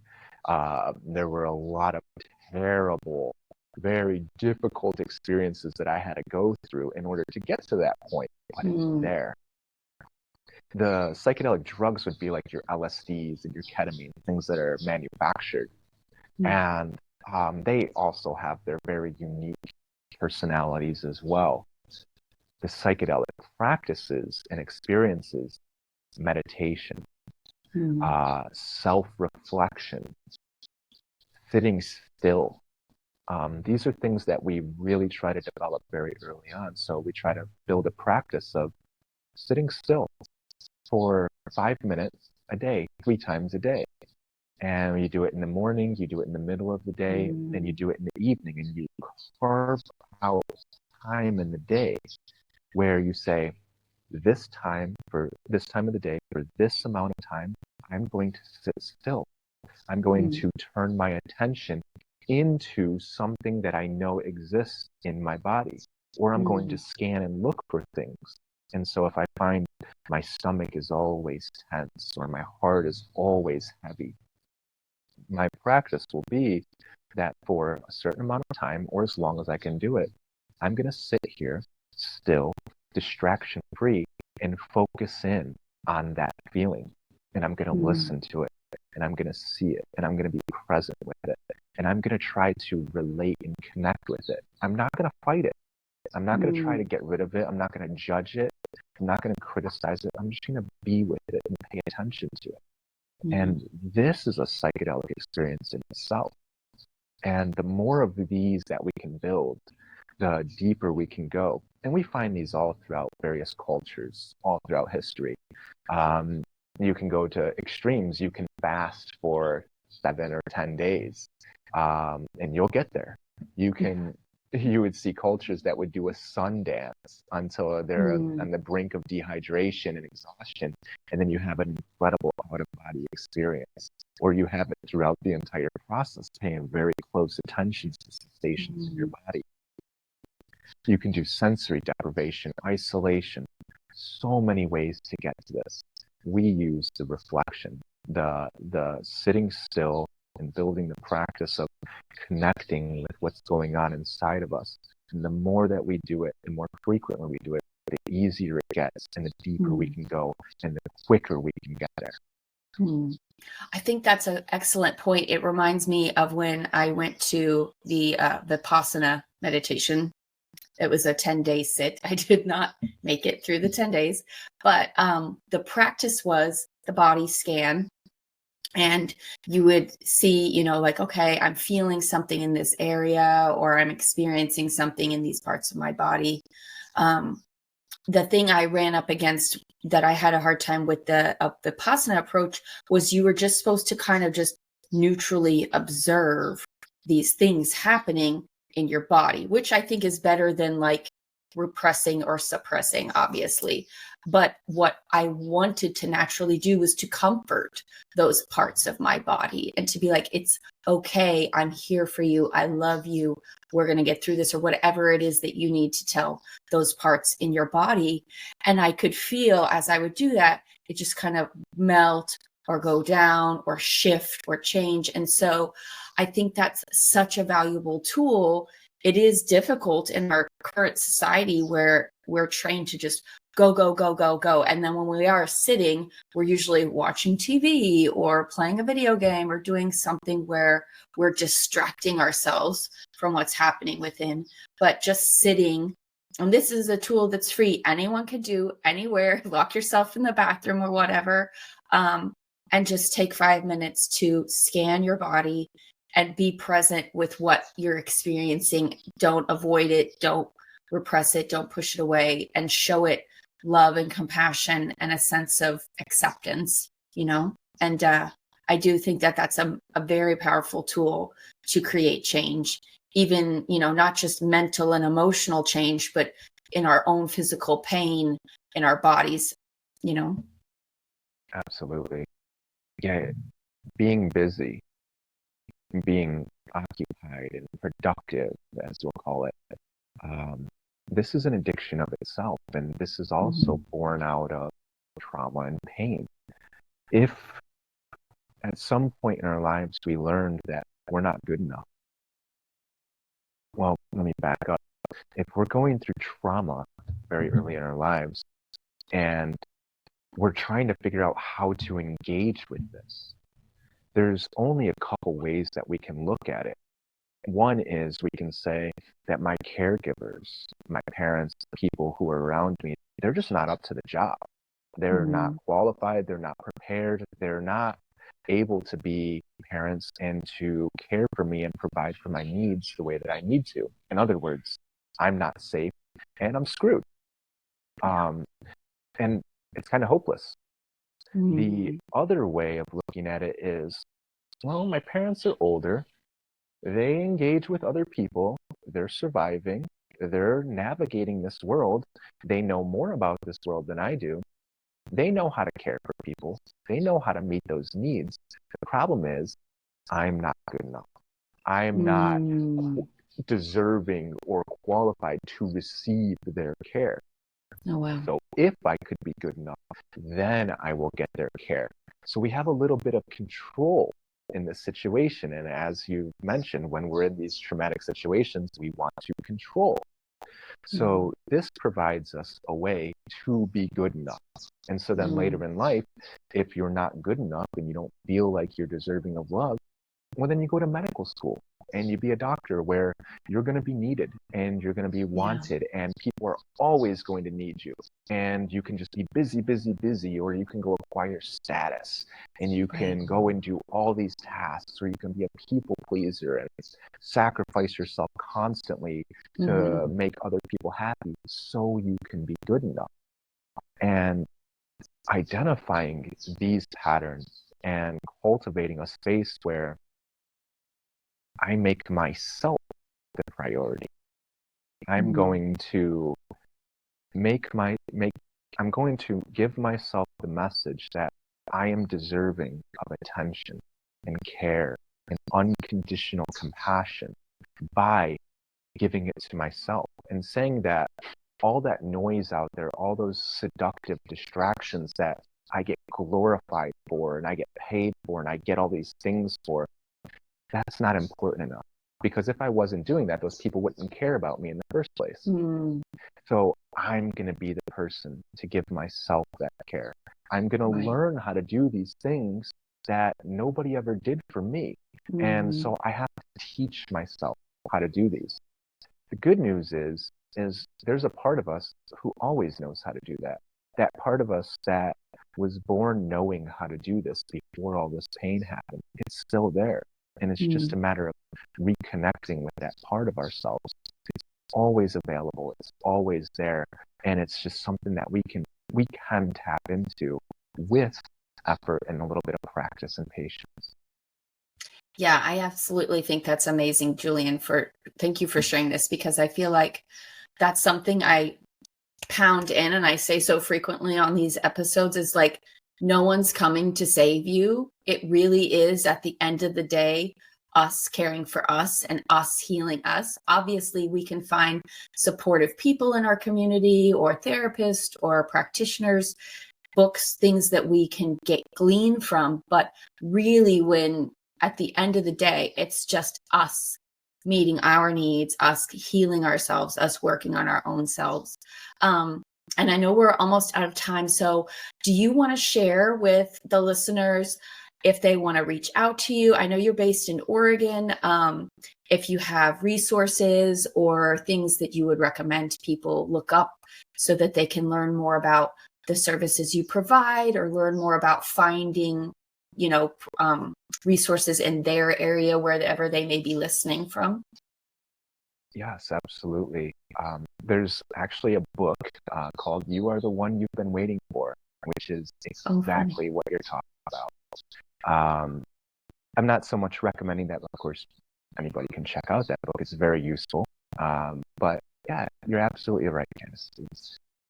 There were a lot of terrible, very difficult experiences that I had to go through in order to get to that point, but it's there. The psychedelic drugs would be like your LSDs and your ketamine, things that are manufactured. And they also have their very unique personalities as well. The psychedelic practices and experiences, meditation, self-reflection, sitting still. These are things that we really try to develop very early on. So we try to build a practice of sitting still for 5 minutes a day, 3 times a day. And you do it in the morning, you do it in the middle of the day, then you do it in the evening, and you carve out time in the day where you say, this time of the day, for this amount of time, I'm going to sit still. I'm going to turn my attention into something that I know exists in my body, or I'm going to scan and look for things. And so if I find my stomach is always tense or my heart is always heavy, my practice will be that for a certain amount of time, or as long as I can do it, I'm going to sit here still, distraction free, and focus in on that feeling, and I'm going to listen to it, and I'm going to see it, and I'm going to be present with it, and I'm going to try to relate and connect with it. I'm not going to fight it. I'm not going to try to get rid of it. I'm not going to judge it. I'm not going to criticize it. I'm just going to be with it and pay attention to it. And this is a psychedelic experience in itself. And the more of these that we can build, the deeper we can go. And we find these all throughout various cultures, all throughout history. You can go to extremes. You can fast for 7 or 10 days, and you'll get there. You would see cultures that would do a sun dance until they're on the brink of dehydration and exhaustion. And then you have an incredible out-of-body experience, or you have it throughout the entire process, paying very close attention to sensations in your body. You can do sensory deprivation, isolation, so many ways to get to this. We use the reflection, the sitting still and building the practice of connecting with what's going on inside of us. And the more that we do it, the more frequently we do it, the easier it gets, and the deeper we can go, and the quicker we can get there. I think that's an excellent point. It reminds me of when I went to the Vipassana meditation. It was a 10-day sit. I did not make it through the 10 days, but the practice was the body scan. And you would see, like, okay, I'm feeling something in this area, or I'm experiencing something in these parts of my body. The thing I ran up against that I had a hard time with the Vipassana approach was you were just supposed to kind of just neutrally observe these things happening in your body, which I think is better than like repressing or suppressing, obviously. But what I wanted to naturally do was to comfort those parts of my body and to be like, it's okay. I'm here for you. I love you. We're going to get through this, or whatever it is that you need to tell those parts in your body. And I could feel as I would do that, it just kind of melt or go down or shift or change. And so I think that's such a valuable tool. It is difficult in our current society where we're trained to just go, go, go, go, go. And then when we are sitting, we're usually watching TV or playing a video game or doing something where we're distracting ourselves from what's happening within. But just sitting, and this is a tool that's free. Anyone can do anywhere, lock yourself in the bathroom or whatever, and just take 5 minutes to scan your body and be present with what you're experiencing. Don't avoid it. Don't repress it. Don't push it away, and show it love and compassion and a sense of acceptance, And I do think that that's a very powerful tool to create change, even, not just mental and emotional change, but in our own physical pain in our bodies, Absolutely. Yeah. Being busy, being occupied and productive, as we'll call it, this is an addiction of itself, and this is also born out of trauma and pain. If at some point in our lives we learned that we're not good enough, well, let me back up. If we're going through trauma very early in our lives and we're trying to figure out how to engage with this, there's only a couple ways that we can look at it. One is we can say that my caregivers, my parents, the people who are around me, they're just not up to the job. They're not qualified. They're not prepared. They're not able to be parents and to care for me and provide for my needs the way that I need to. In other words, I'm not safe and I'm screwed. And it's kind of hopeless. The other way of looking at it is, well, my parents are older. They engage with other people. They're surviving. They're navigating this world. They know more about this world than I do. They know how to care for people. They know how to meet those needs. The problem is, I'm not good enough. I'm not deserving or qualified to receive their care. Oh, wow. So if I could be good enough, then I will get their care. So we have a little bit of control in this situation. And as you mentioned, when we're in these traumatic situations, we want to control. So this provides us a way to be good enough. And so then later in life, if you're not good enough and you don't feel like you're deserving of love, well, then you go to medical school and you be a doctor where you're going to be needed and you're going to be wanted and people are always going to need you. And you can just be busy, busy, busy, or you can go acquire status and you can go and do all these tasks, or you can be a people pleaser and sacrifice yourself constantly to make other people happy so you can be good enough. And identifying these patterns and cultivating a space where I make myself the priority. I'm going to I'm going to give myself the message that I am deserving of attention and care and unconditional compassion by giving it to myself and saying that all that noise out there, all those seductive distractions that I get glorified for and I get paid for and I get all these things for, that's not important enough. Because if I wasn't doing that, those people wouldn't care about me in the first place. So I'm going to be the person to give myself that care. I'm going to learn how to do these things that nobody ever did for me. And so I have to teach myself how to do these. The good news is there's a part of us who always knows how to do that. That part of us that was born knowing how to do this before all this pain happened, it's still there. And it's just a matter of reconnecting with that part of ourselves. It's always available. It's always there. And it's just something that we can tap into with effort and a little bit of practice and patience. Yeah, I absolutely think that's amazing, Julian. Thank you for sharing this, because I feel like that's something I pound in and I say so frequently on these episodes, is like, no one's coming to save you. It really is, at the end of the day, us caring for us and us healing us. Obviously, we can find supportive people in our community, or therapists or practitioners, books, things that we can glean from. But really, when at the end of the day, it's just us meeting our needs, us healing ourselves, us working on our own selves. And I know we're almost out of time. So do you want to share with the listeners if they want to reach out to you? I know you're based in Oregon. If you have resources or things that you would recommend people look up so that they can learn more about the services you provide, or learn more about finding, resources in their area, wherever they may be listening from. Yes, absolutely. There's actually a book called You Are the One You've Been Waiting For, which is exactly what you're talking about. I'm not so much recommending that, of course, anybody can check out that book. It's very useful. But yeah, you're absolutely right, Candace.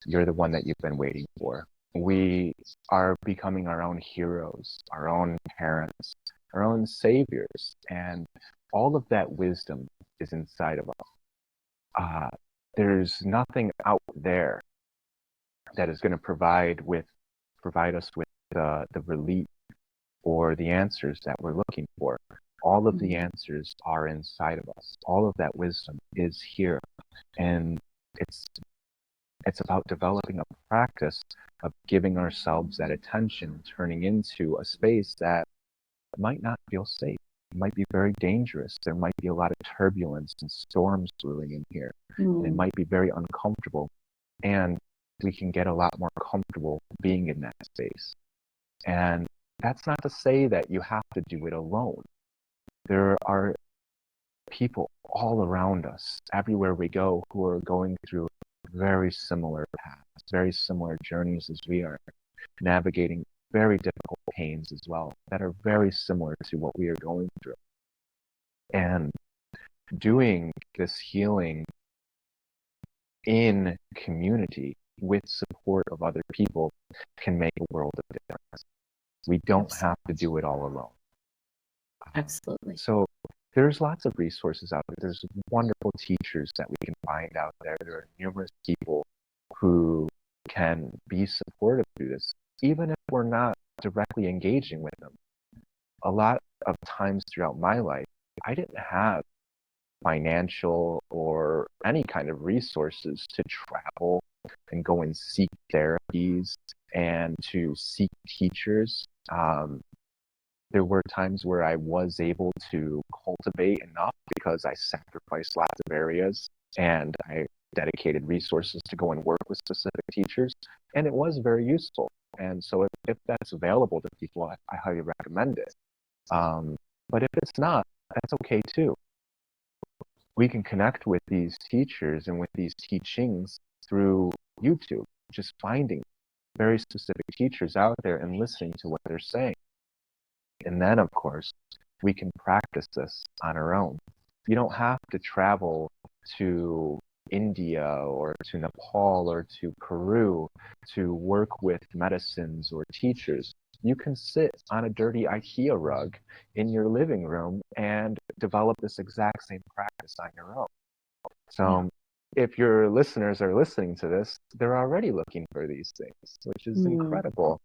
You're the one that you've been waiting for. We are becoming our own heroes, our own parents, our own saviors, and all of that wisdom is inside of us. There's nothing out there that is going to provide us with the relief or the answers that we're looking for. All of the answers are inside of us. All of that wisdom is here, and it's about developing a practice of giving ourselves that attention, turning into a space that might not feel safe. It might be very dangerous. There might be a lot of turbulence and storms brewing in here. And it might be very uncomfortable. And we can get a lot more comfortable being in that space. And that's not to say that you have to do it alone. There are people all around us, everywhere we go, who are going through very similar paths, very similar journeys as we are, navigating very difficult pains as well, that are very similar to what we are going through. And doing this healing in community with support of other people can make a world of difference. We don't have to do it all alone. Absolutely. So there's lots of resources out there. There's wonderful teachers that we can find out there. There are numerous people who can be supportive through this, even if we're not directly engaging with them. A lot of times throughout my life, I didn't have financial or any kind of resources to travel and go and seek therapies and to seek teachers. There were times where I was able to cultivate enough because I sacrificed lots of areas and I dedicated resources to go and work with specific teachers, and it was very useful. And so if that's available to people, I highly recommend it. But if it's not, that's okay too. We can connect with these teachers and with these teachings through YouTube, just finding very specific teachers out there and listening to what they're saying. And then, of course, we can practice this on our own. You don't have to travel to India or to Nepal or to Peru to work with medicines or teachers. You can sit on a dirty IKEA rug in your living room and develop this exact same practice on your own. So if your listeners are listening to this, they're already looking for these things, which is incredible.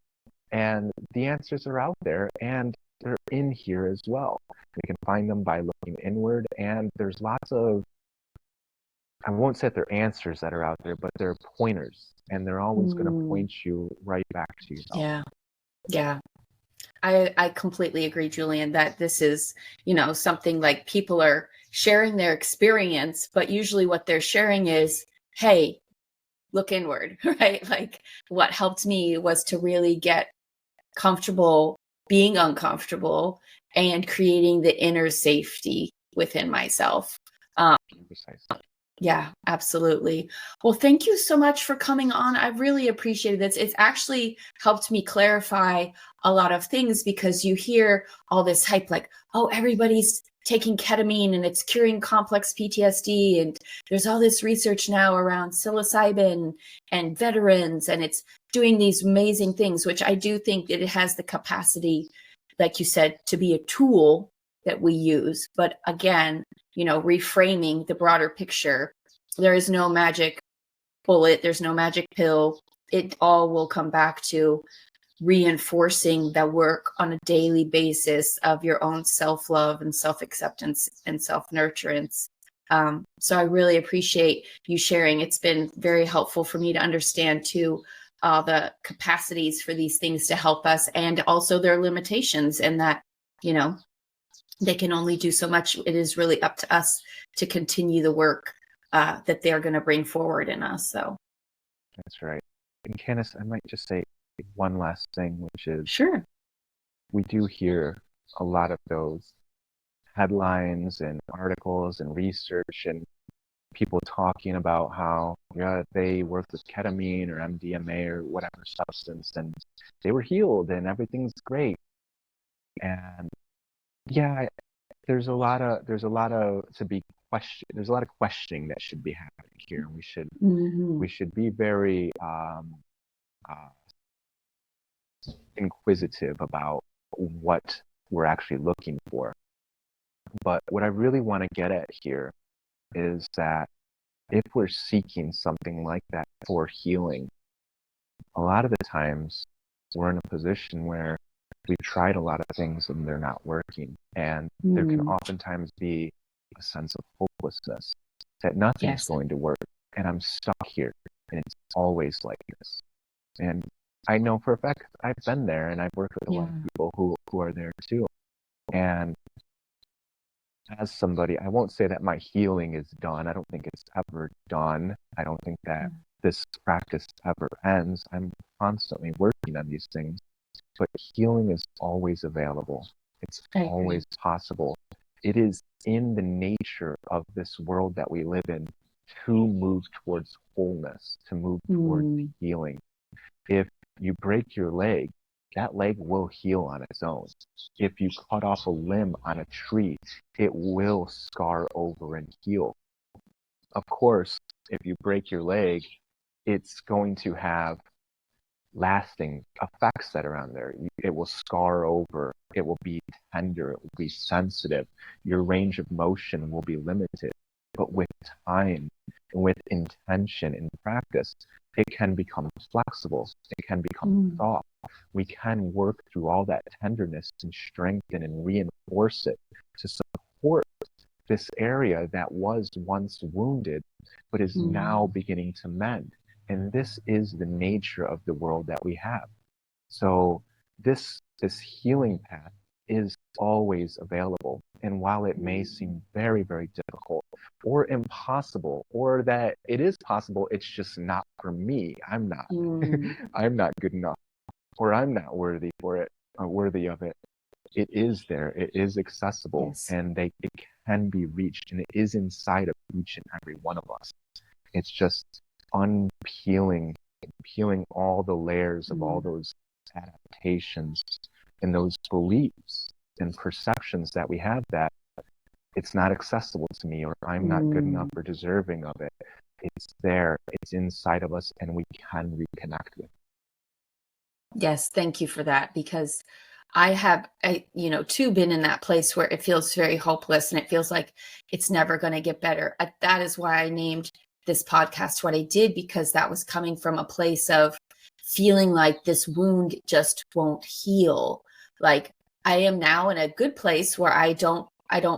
And the answers are out there, and they're in here as well. We can find them by looking inward, and there's lots of, I won't say they're answers that are out there, but they're pointers, and they're always going to point you right back to yourself. Yeah. I completely agree, Julian, that this is, something like people are sharing their experience, but usually what they're sharing is, hey, look inward, right? Like what helped me was to really get comfortable being uncomfortable and creating the inner safety within myself. Yeah, absolutely. Well, thank you so much for coming on. I really appreciated this. It's actually helped me clarify a lot of things because you hear all this hype like, oh, everybody's taking ketamine and it's curing complex PTSD. And there's all this research now around psilocybin and veterans, and it's doing these amazing things, which I do think that it has the capacity, like you said, to be a tool that we use. But again, reframing the broader picture, there is no magic bullet, there's no magic pill. It all will come back to reinforcing the work on a daily basis of your own self-love and self-acceptance and self-nurturance. So I really appreciate you sharing. It's been very helpful for me to understand too the capacities for these things to help us, and also their limitations, and that they can only do so much. It is really up to us to continue the work that they're going to bring forward in us. So that's right. And Candace, I might just say one last thing, which is, sure, we do hear a lot of those headlines and articles and research and people talking about how they worked with ketamine or MDMA or whatever substance and they were healed and everything's great. And there's a lot of questioning that should be happening here. We should be very inquisitive about what we're actually looking for. But what I really want to get at here is that if we're seeking something like that for healing, a lot of the times we're in a position where we've tried a lot of things and they're not working. And there can oftentimes be a sense of hopelessness that nothing's going to work. And I'm stuck here. And it's always like this. And I know for a fact I've been there and I've worked with a lot of people who are there too. And as somebody, I won't say that my healing is done. I don't think it's ever done. I don't think that this practice ever ends. I'm constantly working on these things. But healing is always available. It's always possible. It is in the nature of this world that we live in to move towards wholeness, to move towards healing. If you break your leg, that leg will heal on its own. If you cut off a limb on a tree, it will scar over and heal. Of course, if you break your leg, it's going to have lasting effects that are on there. It will scar over. It will be tender. It will be sensitive. Your range of motion will be limited. But with time, with intention and practice, it can become flexible. It can become soft. We can work through all that tenderness and strengthen and reinforce it to support this area that was once wounded, but is now beginning to mend. And this is the nature of the world that we have. So this healing path is always available. And while it may seem very, very difficult or impossible, or that it is possible, it's just not for me. I'm not. I'm not good enough, or I'm not worthy for it, or worthy of it. It is there. It is accessible, and it can be reached, and it is inside of each and every one of us. It's just peeling all the layers of all those adaptations and those beliefs and perceptions that we have, that it's not accessible to me, or I'm not good enough or deserving of it. It's there. It's inside of us, and we can reconnect with it. Yes, thank you for that, because I have, too, been in that place where it feels very hopeless and it feels like it's never going to get better. That is why I named this podcast what I did, because that was coming from a place of feeling like this wound just won't heal. Like, I am now in a good place where I don't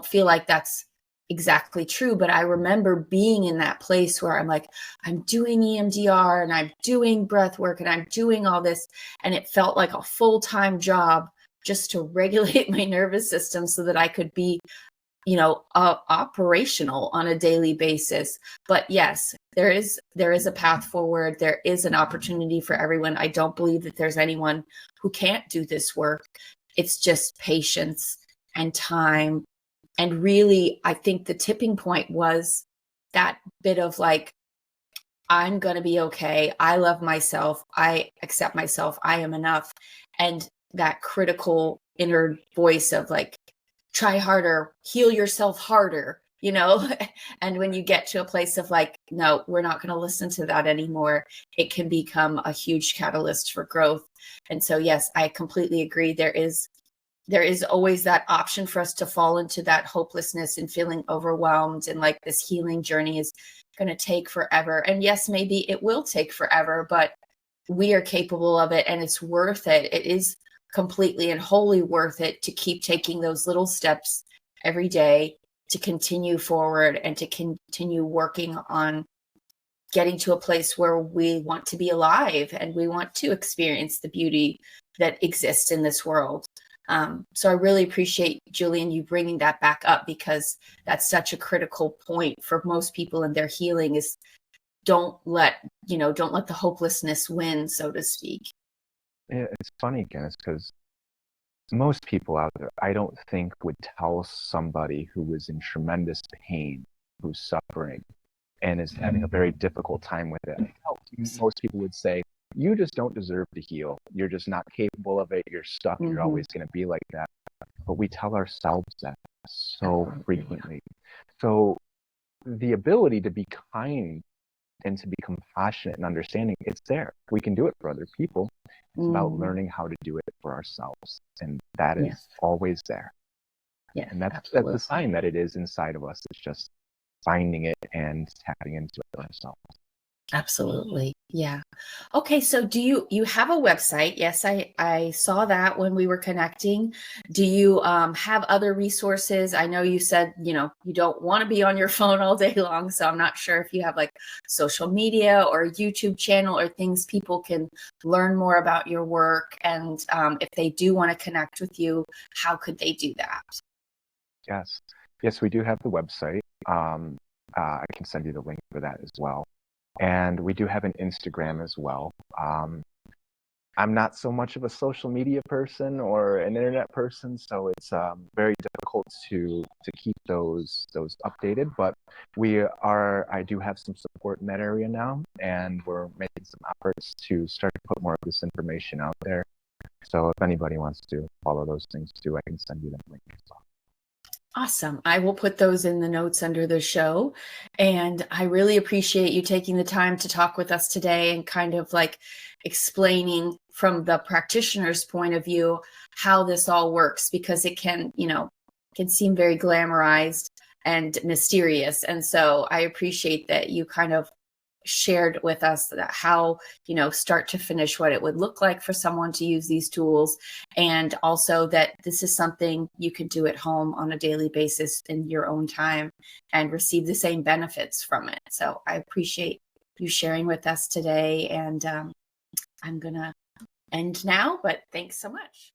feel like that's exactly true, but I remember being in that place where I'm like, I'm doing EMDR and I'm doing breath work and I'm doing all this, and it felt like a full-time job just to regulate my nervous system so that I could be operational on a daily basis. But yes, there is a path forward. There is an opportunity for everyone. I don't believe that there's anyone who can't do this work. It's just patience and time. And really, I think the tipping point was that bit of like, I'm going to be okay. I love myself. I accept myself. I am enough. And that critical inner voice of like, try harder, heal yourself harder, and when you get to a place of like, no, we're not going to listen to that anymore, it can become a huge catalyst for growth. And so, yes, I completely agree. There is always that option for us to fall into that hopelessness and feeling overwhelmed, and like this healing journey is going to take forever. And yes, maybe it will take forever, but we are capable of it, and it's worth it. It is completely and wholly worth it to keep taking those little steps every day, to continue forward and to continue working on getting to a place where we want to be alive and we want to experience the beauty that exists in this world. So I really appreciate, Julian, you bringing that back up, because that's such a critical point for most people in their healing, is don't let the hopelessness win, so to speak. Yeah, it's funny, Guinness, because most people out there, I don't think, would tell somebody who is in tremendous pain, who's suffering, and is having a very difficult time with it. Most people would say, you just don't deserve to heal. You're just not capable of it. You're stuck. You're always going to be like that. But we tell ourselves that so frequently. So the ability to be kind and to be compassionate and understanding, it's there. We can do it for other people. It's about learning how to do it for ourselves. And that is always there. Yeah, and that's a sign that it is inside of us. It's just finding it and tapping into it ourselves. Absolutely. Yeah. Okay. So do you have a website? Yes, I saw that when we were connecting. Do you have other resources? I know you said, you don't want to be on your phone all day long. So I'm not sure if you have like social media or a YouTube channel or things people can learn more about your work. And if they do want to connect with you, how could they do that? Yes, we do have the website. I can send you the link for that as well. And we do have an Instagram as well. I'm not so much of a social media person or an internet person, so it's very difficult to keep those updated. But I do have some support in that area now, and we're making some efforts to start to put more of this information out there. So if anybody wants to follow those things too, I can send you that link as well. Awesome. I will put those in the notes under the show. And I really appreciate you taking the time to talk with us today and kind of like explaining from the practitioner's point of view how this all works, because it can seem very glamorized and mysterious. And so I appreciate that you kind of shared with us that how, start to finish, what it would look like for someone to use these tools. And also that this is something you can do at home on a daily basis in your own time and receive the same benefits from it. So I appreciate you sharing with us today. And I'm going to end now, but thanks so much.